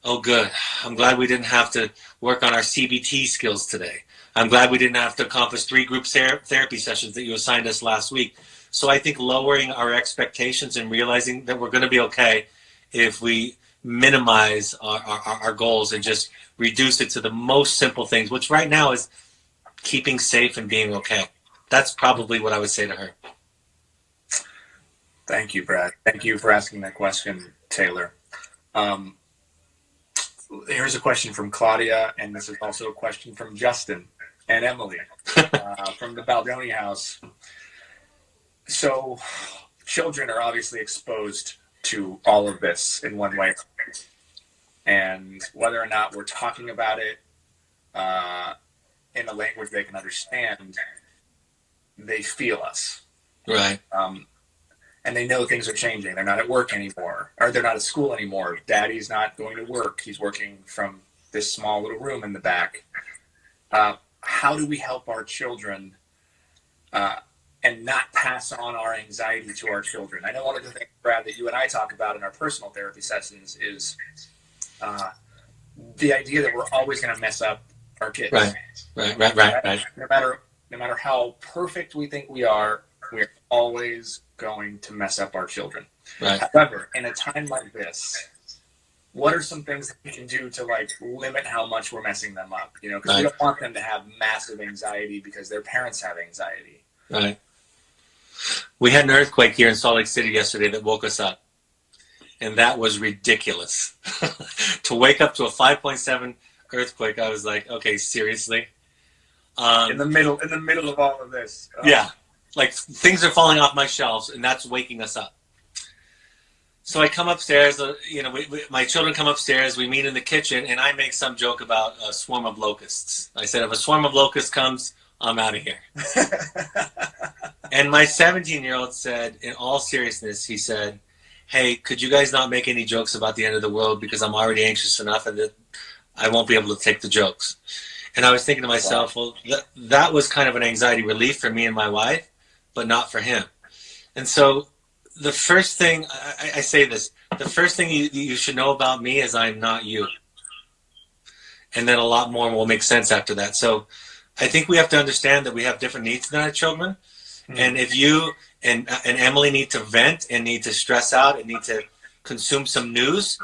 B: oh, good. I'm glad we didn't have to work on our CBT skills today. I'm glad we didn't have to accomplish 3 group therapy sessions that you assigned us last week. So I think lowering our expectations and realizing that we're going to be okay if we minimize our goals and just reduce it to the most simple things, which right now is keeping safe and being okay. That's probably what I would say to her.
A: Thank you, Brad. Thank you for asking that question, Taylor. Here's a question from Claudia, and this is also a question from Justin and Emily from the Baldoni house. So children are obviously exposed to all of this in one way. And whether or not we're talking about it in a language they can understand, they feel us.
B: Right.
A: And they know things are changing. They're not at work anymore, or they're not at school anymore. Daddy's not going to work. He's working from this small little room in the back. How do we help our children and not pass on our anxiety to our children? I know one of the things, Brad, that you and I talk about in our personal therapy sessions is the idea that we're always going to mess up our kids.
B: Right.
A: No matter how perfect we think we're always going to mess up our children.
B: Right.
A: However, in a time like this, what are some things that we can do to limit how much we're messing them up? Because we don't want them to have massive anxiety because their parents have anxiety.
B: Right. We had an earthquake here in Salt Lake City yesterday that woke us up. And that was ridiculous. To wake up to a 5.7 earthquake, I was like, okay, seriously?
A: In the middle of all of this.
B: Yeah. Like, things are falling off my shelves, and that's waking us up. So I come upstairs, my children come upstairs, we meet in the kitchen, and I make some joke about a swarm of locusts. I said, if a swarm of locusts comes, I'm out of here. And my 17-year-old said, in all seriousness, he said, hey, could you guys not make any jokes about the end of the world because I'm already anxious enough, and I won't be able to take the jokes. And I was thinking to myself, well, that was kind of an anxiety relief for me and my wife, but not for him. And so the first thing, I say this, the first thing you should know about me is I'm not you. And then a lot more will make sense after that. So I think we have to understand that we have different needs than our children. And if you and Emily need to vent and need to stress out and need to consume some news,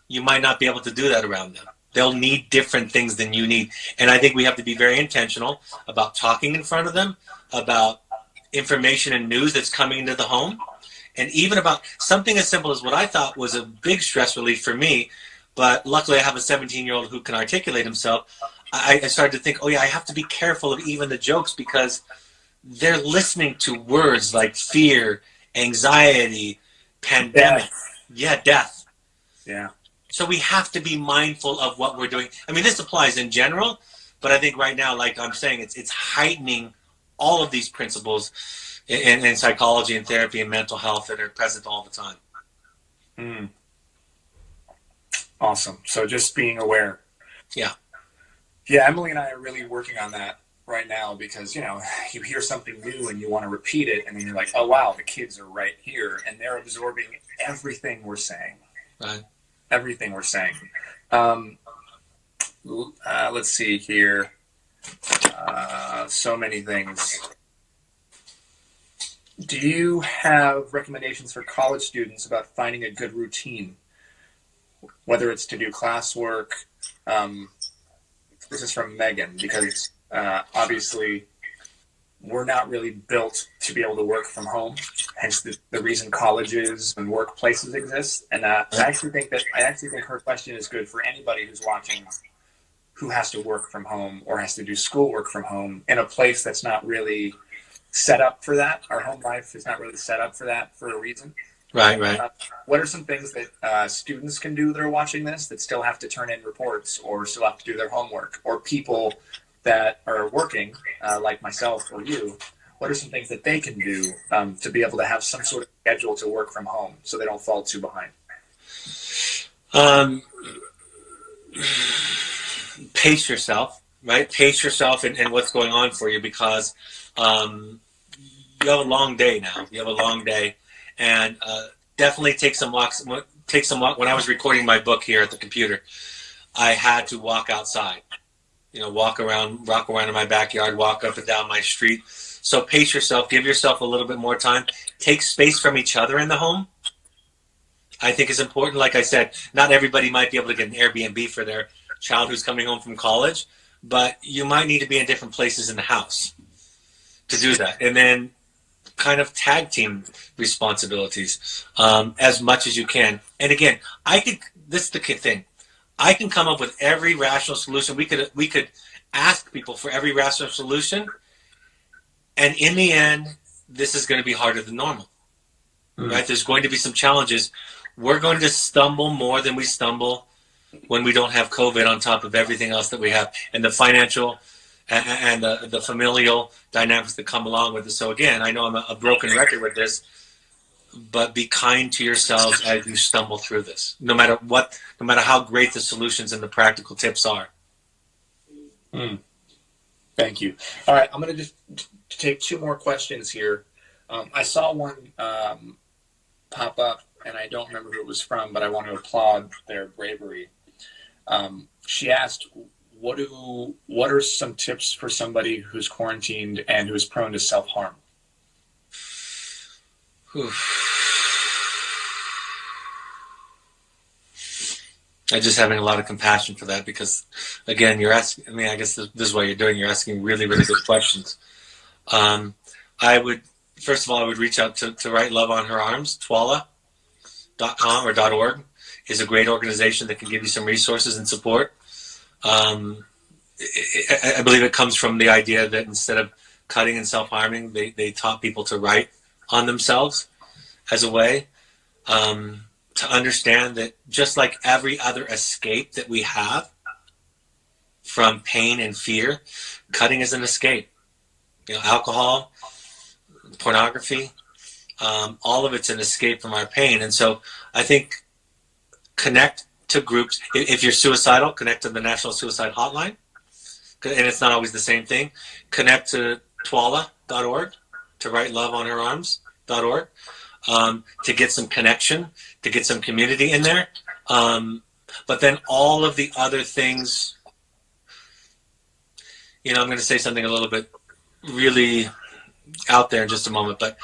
B: you might not be able to do that around them. They'll need different things than you need. And I think we have to be very intentional about talking in front of them, about information and news that's coming into the home, and even about something as simple as what I thought was a big stress relief for me. But luckily I have a 17-year-old who can articulate himself. I started to think, oh yeah, I have to be careful of even the jokes because they're listening to words like fear, anxiety, pandemic, death.
A: Yeah.
B: So we have to be mindful of what we're doing. I mean, this applies in general, but I think right now, like I'm saying, it's heightening all of these principles in psychology and therapy and mental health that are present all the time.
A: Awesome. So just being aware.
B: Yeah.
A: Yeah, Emily and I are really working on that right now because, you know, you hear something new and you want to repeat it, and then you're like, oh, wow, the kids are right here, and they're absorbing everything we're saying.
B: Right.
A: Everything we're saying. Let's see here. So many things. Do you have recommendations for college students about finding a good routine? Whether it's to do classwork, this is from Megan, because obviously we're not really built to be able to work from home, hence the reason colleges and workplaces exist. And I actually think her question is good for anybody who's watching who has to work from home or has to do schoolwork from home in a place that's not really set up for that. Our home life is not really set up for that for a reason.
B: Right.
A: What are some things that students can do that are watching this that still have to turn in reports or still have to do their homework, or people that are working like myself or you? What are some things that they can do to be able to have some sort of schedule to work from home so they don't fall too behind?
B: Pace yourself, right? Pace yourself in what's going on for you, because you have a long day now. You have a long day. And definitely take some walks. When I was recording my book here at the computer, I had to walk outside. You know, walk around in my backyard, walk up and down my street. So pace yourself. Give yourself a little bit more time. Take space from each other in the home. I think is important. Like I said, not everybody might be able to get an Airbnb for their child who's coming home from college, but you might need to be in different places in the house to do that. And then kind of tag team responsibilities as much as you can. And again, this is the thing. I can come up with every rational solution. We could ask people for every rational solution. And in the end, this is going to be harder than normal, right? There's going to be some challenges. We're going to stumble more than we stumble when we don't have COVID on top of everything else that we have, and the financial and the familial dynamics that come along with it. So again, I know I'm a broken record with this, but be kind to yourselves as you stumble through this, no matter how great the solutions and the practical tips are.
A: Thank you. All right, I'm going to just take two more questions here. I saw one pop up, and I don't remember who it was from, but I want to applaud their bravery. She asked, what are some tips for somebody who's quarantined and who's prone to self-harm?
B: I'm just having a lot of compassion for that, because again, you're asking, I mean, I guess this is what you're doing. You're asking really, really good questions. I would reach out to Write Love on Her Arms. TWALA.com or .org is a great organization that can give you some resources and support. I believe it comes from the idea that instead of cutting and self-harming, they taught people to write on themselves as a way to understand that just like every other escape that we have from pain and fear, cutting is an escape. You know, alcohol, pornography, all of it's an escape from our pain. And so I think connect to groups. If you're suicidal, connect to the National Suicide Hotline. And it's not always the same thing. Connect to twala.org, to write love on her arms.org, to get some connection, to get some community in there. But then all of the other things, I'm going to say something a little bit really out there in just a moment, but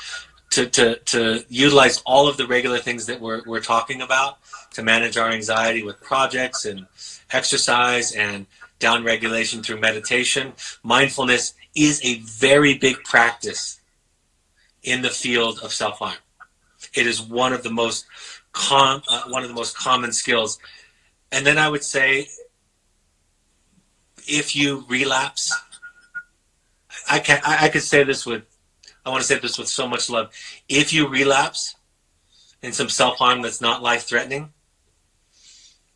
B: to utilize all of the regular things that we're talking about to manage our anxiety with projects and exercise and down regulation through meditation. Mindfulness is a very big practice in the field of self-harm. It is one of the most common skills. And then I would say, if you relapse, I want to say this with so much love. If you relapse in some self-harm that's not life-threatening,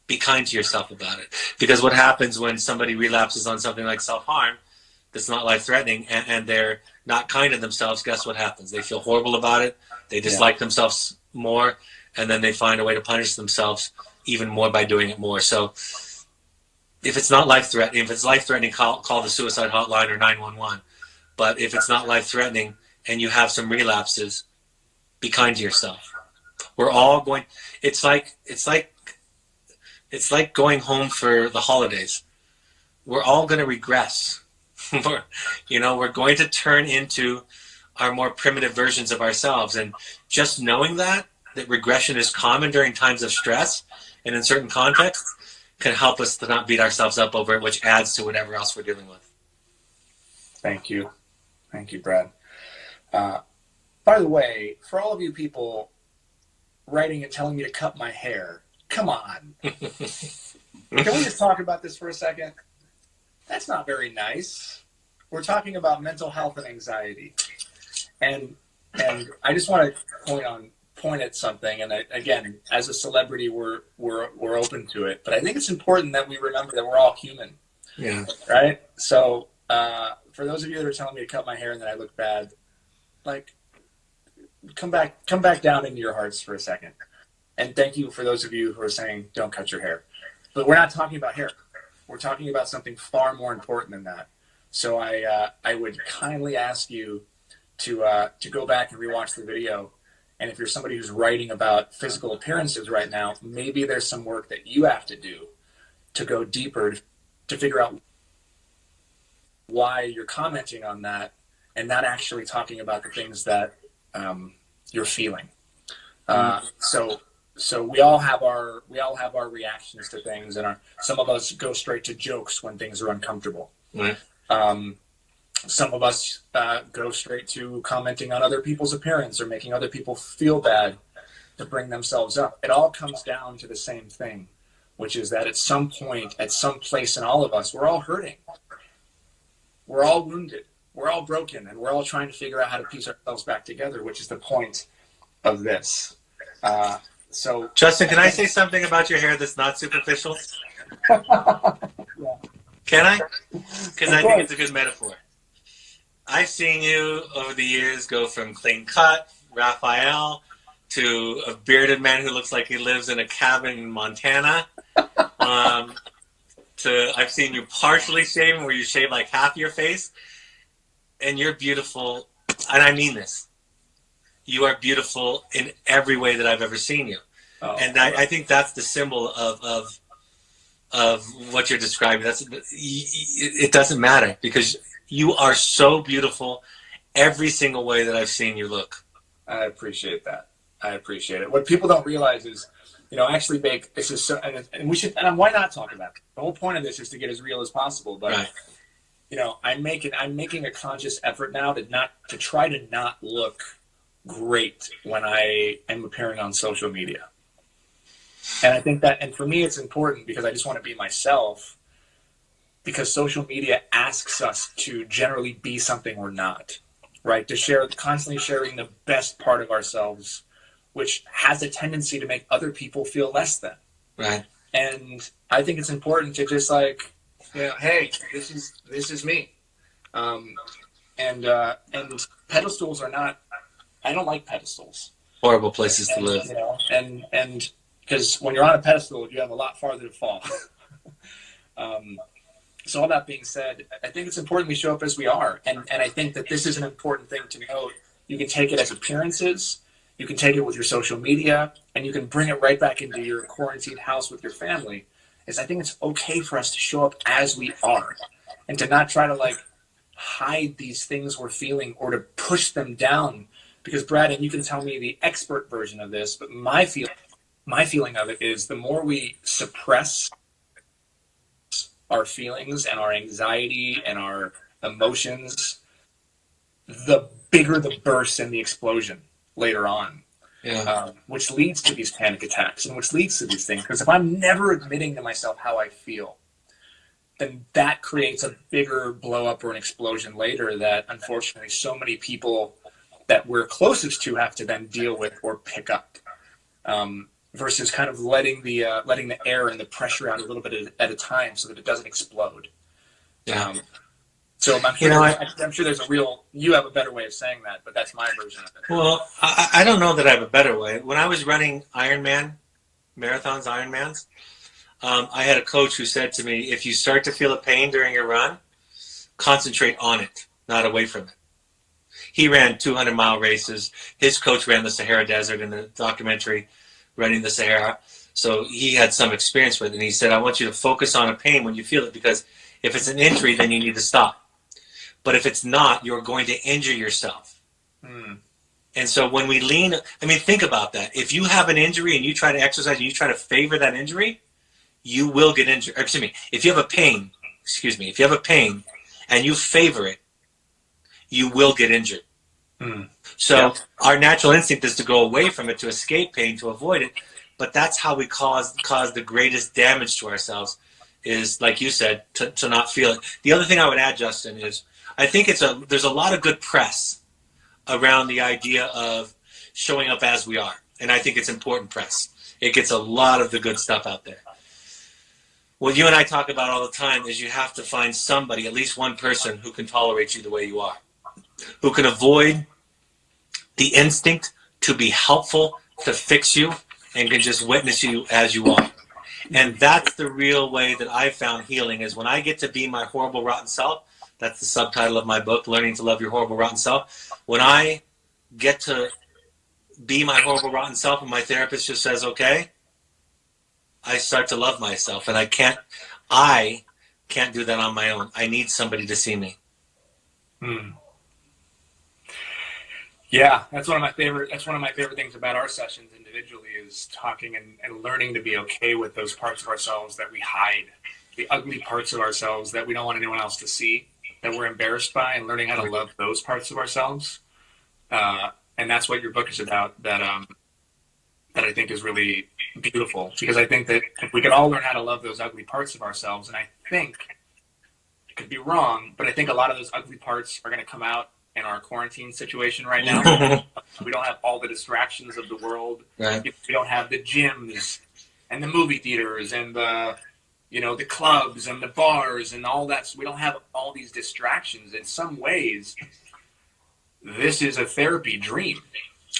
B: be kind to yourself about it. Because what happens when somebody relapses on something like self-harm that's not life-threatening and they're not kind to themselves, guess what happens? They feel horrible about it. They dislike themselves more, and then they find a way to punish themselves even more by doing it more. So if it's not life-threatening, if it's life-threatening, call the suicide hotline or 911. But if it's not life-threatening and you have some relapses, be kind to yourself. We're all going. It's like going home for the holidays. We're all going to regress. We're going to turn into our more primitive versions of ourselves. And just knowing that regression is common during times of stress and in certain contexts can help us to not beat ourselves up over it, which adds to whatever else we're dealing with.
A: Thank you. Thank you, Brad. By the way, for all of you people writing and telling me to cut my hair, come on. Can we just talk about this for a second? That's not very nice. We're talking about mental health and anxiety. And I just want to point at something. And again, as a celebrity, we're open to it. But I think it's important that we remember that we're all human.
B: Yeah.
A: Right? So for those of you that are telling me to cut my hair and that I look bad, come back down into your hearts for a second. And thank you for those of you who are saying don't cut your hair. But we're not talking about hair. We're talking about something far more important than that. So I would kindly ask you to go back and rewatch the video. And if you're somebody who's writing about physical appearances right now, maybe there's some work that you have to do to go deeper to figure out why you're commenting on that and not actually talking about the things that you're feeling. So we all have our reactions to things, and some of us go straight to jokes when things are uncomfortable.
B: Right.
A: Some of us go straight to commenting on other people's appearance or making other people feel bad to bring themselves up. It all comes down to the same thing, which is that at some point, at some place in all of us, we're all hurting. We're all wounded. We're all broken, and we're all trying to figure out how to piece ourselves back together, which is the point of this. So,
B: Justin, can I say something about your hair that's not superficial?
A: Yeah.
B: Can I? Because I think it's a good metaphor. I've seen you over the years go from clean cut, Raphael, to a bearded man who looks like he lives in a cabin in Montana. I've seen you partially shaven, where you shave like half your face, and you're beautiful. And I mean this. You are beautiful in every way that I've ever seen you. Oh, and I think that's the symbol of what you're describing. It doesn't matter, because you are so beautiful every single way that I've seen you look.
A: I appreciate that. I appreciate it. What people don't realize is, I actually make this is so, and we should, and why not talk about it? The whole point of this is to get as real as possible. But
B: right.
A: I'm making a conscious effort now to try to not look great when I am appearing on social media. And I think that, and for me, it's important because I just want to be myself, because social media asks us to generally be something we're not, right? Constantly sharing the best part of ourselves, which has a tendency to make other people feel less than.
B: Right.
A: And I think it's important to just hey, this is me. And pedestals are not, I don't like pedestals.
B: Horrible places to live.
A: And because when you're on a pedestal, you have a lot farther to fall. So all that being said, I think it's important we show up as we are. And I think that this is an important thing to note. You can take it as appearances, you can take it with your social media, and you can bring it right back into your quarantined house with your family. Is I think it's okay for us to show up as we are and to not try to like hide these things we're feeling or to push them down. Because Brad, and you can tell me the expert version of this, but my feeling of it is the more we suppress our feelings and our anxiety and our emotions, the bigger the burst and the explosion later on, which leads to these panic attacks and which leads to these things. Because if I'm never admitting to myself how I feel, then that creates a bigger blow up or an explosion later that unfortunately so many people that we're closest to have to then deal with or pick up. Versus kind of letting the air and the pressure out a little bit at a time so that it doesn't explode. So I'm sure, I'm sure there's you have a better way of saying that, but that's my version of it.
B: Well, I don't know that I have a better way. When I was running Ironmans, I had a coach who said to me, if you start to feel a pain during your run, concentrate on it, not away from it. He ran 200-mile races. His coach ran the Sahara Desert in the documentary, Running the Sahara. So he had some experience with it. And he said, I want you to focus on a pain when you feel it, because if it's an injury, then you need to stop. But if it's not, you're going to injure yourself. And so when we think about that. If you have an injury and you try to exercise and you try to favor that injury, you will get injured. If you have a pain and you favor it, you will get injured. So our natural instinct is to go away from it, to escape pain, to avoid it. But that's how we cause the greatest damage to ourselves, is, like you said, to not feel it. The other thing I would add, Justin, is I think there's a lot of good press around the idea of showing up as we are. And I think it's important press. It gets a lot of the good stuff out there. What you and I talk about all the time is you have to find somebody, at least one person, who can tolerate you the way you are, who can avoid the instinct to be helpful, to fix you, and can just witness you as you are. And that's the real way that I've found healing, is when I get to be my horrible, rotten self. That's the subtitle of my book, Learning to Love Your Horrible, Rotten Self. When I get to be my horrible, rotten self and my therapist just says, okay, I start to love myself. And I can't do that on my own. I need somebody to see me.
A: Yeah, that's one of my favorite things about our sessions individually, is talking and learning to be okay with those parts of ourselves that we hide, the ugly parts of ourselves that we don't want anyone else to see, that we're embarrassed by, and learning how to love those parts of ourselves. And that's what your book is about, that I think is really beautiful, because I think that if we could all learn how to love those ugly parts of ourselves, and I think, I could be wrong, but I think a lot of those ugly parts are going to come out in our quarantine situation right now. We don't have all the distractions of the world.
B: Right.
A: We don't have the gyms and the movie theaters and the clubs and the bars and all that. So we don't have all these distractions. In some ways, this is a therapy dream,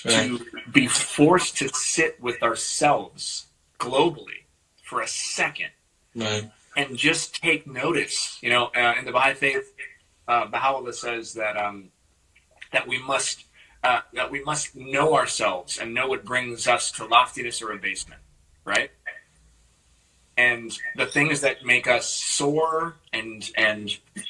A: to be forced to sit with ourselves globally for a second, and just take notice. In the Baha'i faith, Baha'u'llah says that we must know ourselves and know what brings us to loftiness or abasement, right? And the things that make us soar and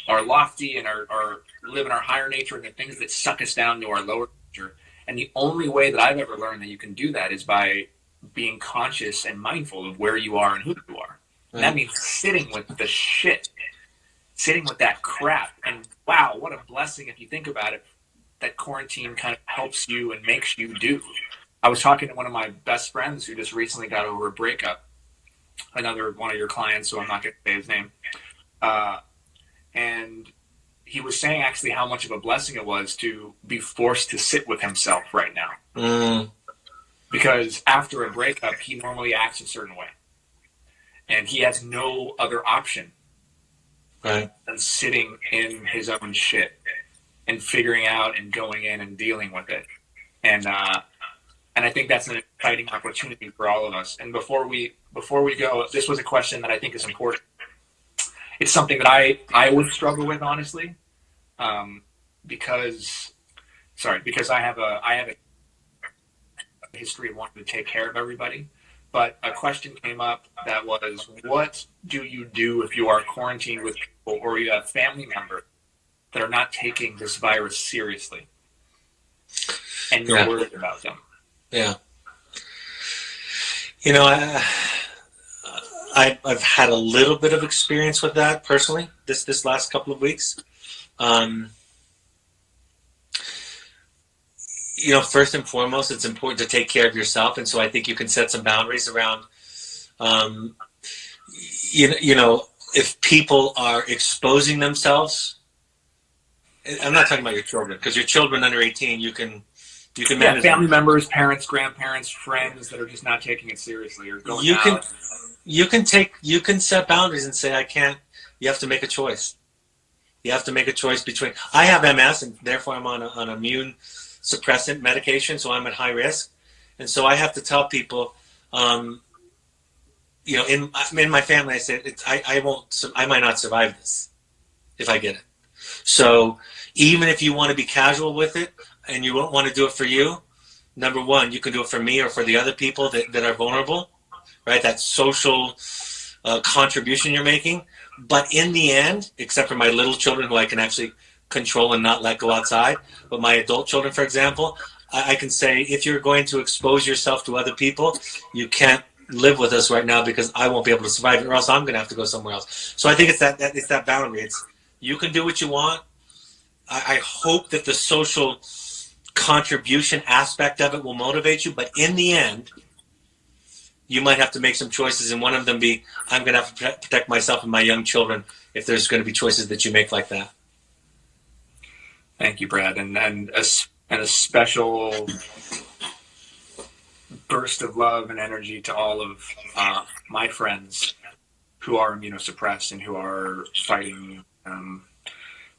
A: are lofty and are live in our higher nature, and the things that suck us down to our lower nature. And the only way that I've ever learned that you can do that is by being conscious and mindful of where you are and who you are. And that means sitting with the shit, sitting with that crap. And wow, what a blessing, if you think about it, that quarantine kind of helps you and makes you do. I was talking to one of my best friends who just recently got over a breakup, another one of your clients, so I'm not going to say his name. And he was saying actually how much of a blessing it was to be forced to sit with himself right now. Because after a breakup, he normally acts a certain way. And he has no other option than sitting in his own shit and figuring out and going in and dealing with it. And And I think that's an exciting opportunity for all of us. And before we go, this was a question that I think is important. It's something that I would struggle with, honestly, because I have a history of wanting to take care of everybody. But a question came up that was, what do you do if you are quarantined with people or you have family members that are not taking this virus seriously and you're worried about them?
B: Yeah. You know, I've had a little bit of experience with that personally this last couple of weeks. You know, first and foremost, it's important to take care of yourself, and so I think you can set some boundaries around. You know, if people are exposing themselves, I'm not talking about your children, because your children under 18, you can manage
A: family members, parents, grandparents, friends that are just not taking it seriously or going out.
B: You can set boundaries and say, I can't. You have to make a choice. You have to make a choice between. I have MS, and therefore I'm on immune suppressant medication, so I'm at high risk, and so I have to tell people, you know, in my family, I say I might not survive this if I get it. So even if you want to be casual with it and you won't want to do it for you, number one, you can do it for me or for the other people that are vulnerable, right? That social contribution you're making. But in the end, except for my little children who I can actually control and not let go outside, but my adult children, for example, I can say, if you're going to expose yourself to other people, you can't live with us right now because I won't be able to survive it, or else I'm going to have to go somewhere else. So I think it's that boundary. It's, you can do what you want. I hope that the social contribution aspect of it will motivate you, but in the end, you might have to make some choices, and one of them be, I'm going to have to protect myself and my young children if there's going to be choices that you make like that.
A: Thank you, Brad, and a special burst of love and energy to all of my friends who are immunosuppressed and who are fighting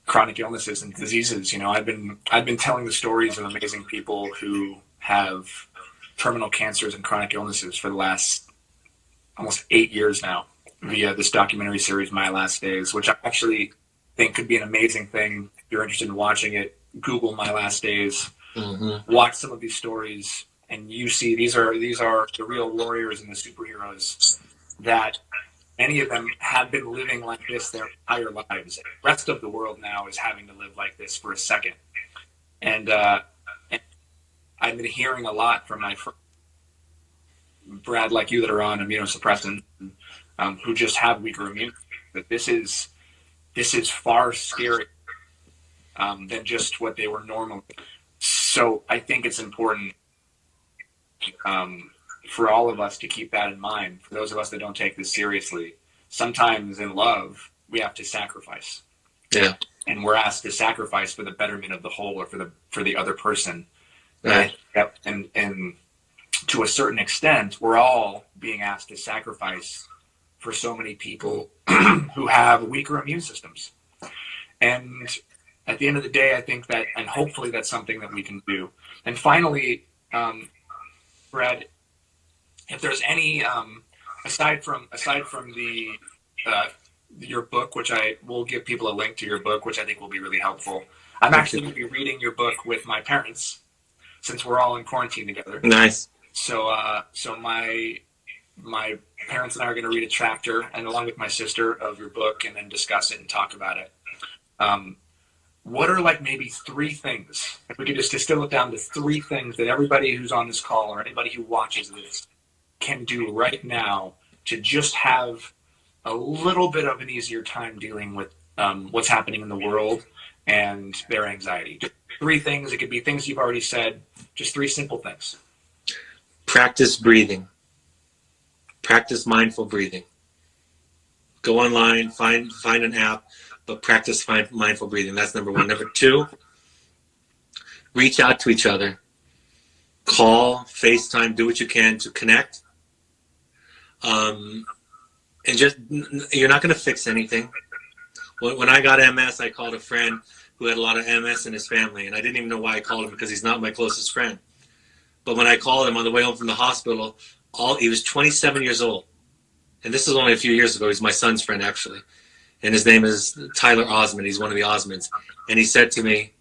A: chronic illnesses and diseases. You know, I've been telling the stories of amazing people who have terminal cancers and chronic illnesses for the last almost 8 years now via this documentary series, My Last Days, which I actually think could be an amazing thing. If you're interested in watching it, Google My Last Days, watch some of these stories, and you see these are the real warriors and the superheroes that many of them have been living like this their entire lives. The rest of the world now is having to live like this for a second. And I've been hearing a lot from my friends, Brad, like you, that are on immunosuppressants, who just have weaker immune systems, that this is far scarier than just what they were normally. So I think it's important for all of us to keep that in mind. For those of us that don't take this seriously, sometimes in love, we have to sacrifice.
B: Yeah.
A: And we're asked to sacrifice for the betterment of the whole or for the other person.
B: Right.
A: And to a certain extent, we're all being asked to sacrifice for so many people who have weaker immune systems. And at the end of the day, I think that, and hopefully that's something that we can do. And finally, Brad, if there's any, aside from the your book, which I will give people a link to your book, which I think will be really helpful. I'm actually going to be reading your book with my parents since we're all in quarantine together.
B: Nice.
A: So my parents and I are going to read a chapter, and along with my sister, of your book, and then discuss it and talk about it. What are like maybe 3 things, if we could just distill it down to 3 things that everybody who's on this call or anybody who watches this can do right now to just have a little bit of an easier time dealing with what's happening in the world and their anxiety? Just 3 things. It could be things you've already said, just 3 simple things.
B: Practice breathing. Practice mindful breathing. Go online, find an app, but practice mindful breathing. That's number 1. Number 2, reach out to each other. Call, FaceTime, do what you can to connect. And just, you're not going to fix anything. When I got MS, I called a friend who had a lot of MS in his family, and I didn't even know why I called him, because he's not my closest friend. But when I called him on the way home from the hospital, he was 27 years old. And this is only a few years ago. He's my son's friend, actually. And his name is Tyler Osmond. He's one of the Osmonds. And he said to me,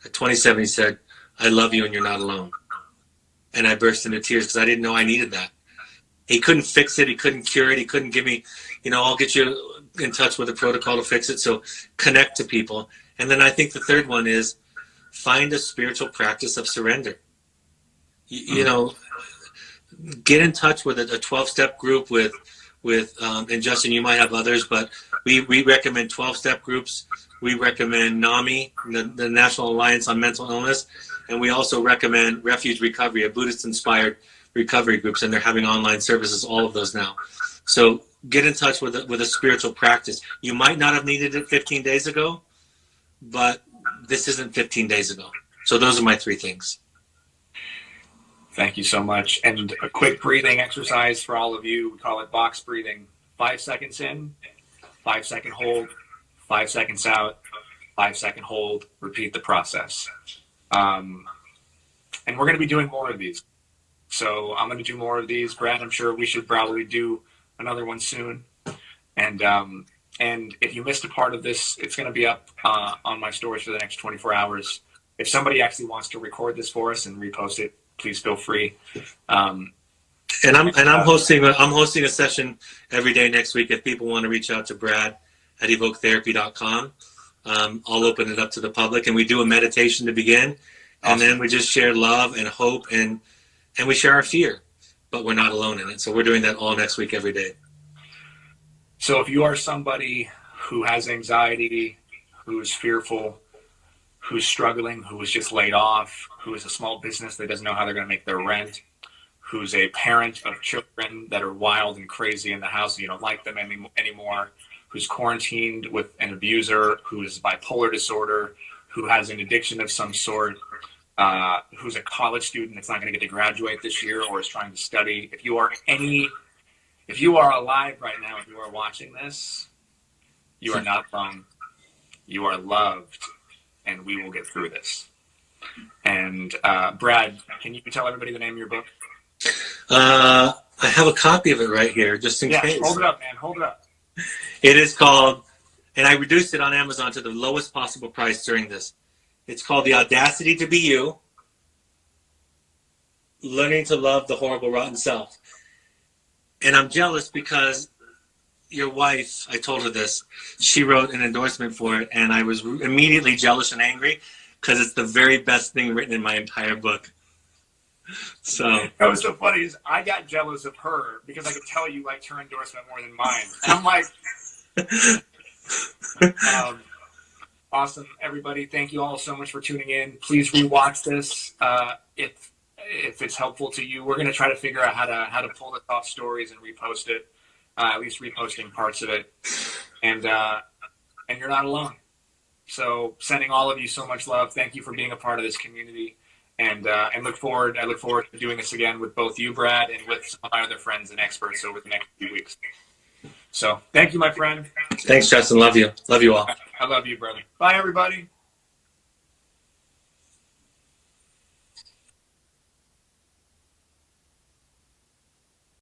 B: at 27, he said, "I love you and you're not alone." And I burst into tears because I didn't know I needed that. He couldn't fix it. He couldn't cure it. He couldn't give me, I'll get you in touch with a protocol to fix it. So connect to people. And then I think the third one is find a spiritual practice of surrender. Get in touch with a 12-step group with and Justin, you might have others, but we recommend 12-step groups. We recommend NAMI, the National Alliance on Mental Illness, and we also recommend Refuge Recovery, a Buddhist-inspired recovery groups, and they're having online services, all of those now. So get in touch with a spiritual practice. You might not have needed it 15 days ago, but this isn't 15 days ago. So those are my 3 things.
A: Thank you so much. And a quick breathing exercise for all of you. We call it box breathing. 5 seconds in, 5-second hold, 5 seconds out, 5-second hold. Repeat the process. And we're going to be doing more of these. So I'm going to do more of these. Brad, I'm sure we should probably do another one soon. And if you missed a part of this, it's going to be up on my stories for the next 24 hours. If somebody actually wants to record this for us and repost it, please feel free. I'm
B: hosting a session every day next week. If people want to reach out to Brad at evoketherapy.com, I'll open it up to the public, and we do a meditation to begin, and then we just share love and hope, and we share our fear, but we're not alone in it. So we're doing that all next week, every day.
A: So if you are somebody who has anxiety, who is fearful, who's struggling, who was just laid off, who is a small business that doesn't know how they're going to make their rent, who's a parent of children that are wild and crazy in the house and you don't like them anymore, who's quarantined with an abuser, who is bipolar disorder, who has an addiction of some sort, who's a college student that's not going to get to graduate this year or is trying to study. If you are alive right now, if you are watching this, you are not alone. You are loved. And we will get through this. And Brad, can you tell everybody the name of your book?
B: I have a copy of it right here, just in case.
A: Hold it up, man. Hold it up.
B: It is called, and I reduced it on Amazon to the lowest possible price during this. It's called The Audacity to Be You, Learning to Love the Horrible Rotten Self. And I'm jealous because your wife, I told her this, she wrote an endorsement for it, and I was immediately jealous and angry because it's the very best thing written in my entire book. So
A: that was so funny is I got jealous of her because I could tell you liked her endorsement more than mine. And I'm like, awesome, everybody. Thank you all so much for tuning in. Please rewatch this if it's helpful to you. We're going to try to figure out how to pull this off stories and repost it. At least reposting parts of it, and you're not alone. So sending all of you so much love. Thank you for being a part of this community, and I look forward to doing this again with both you, Brad, and with some of my other friends and experts over the next few weeks. So thank you, my friend.
B: Thanks, Justin. Love you. Love you all.
A: I love you, brother. Bye, everybody.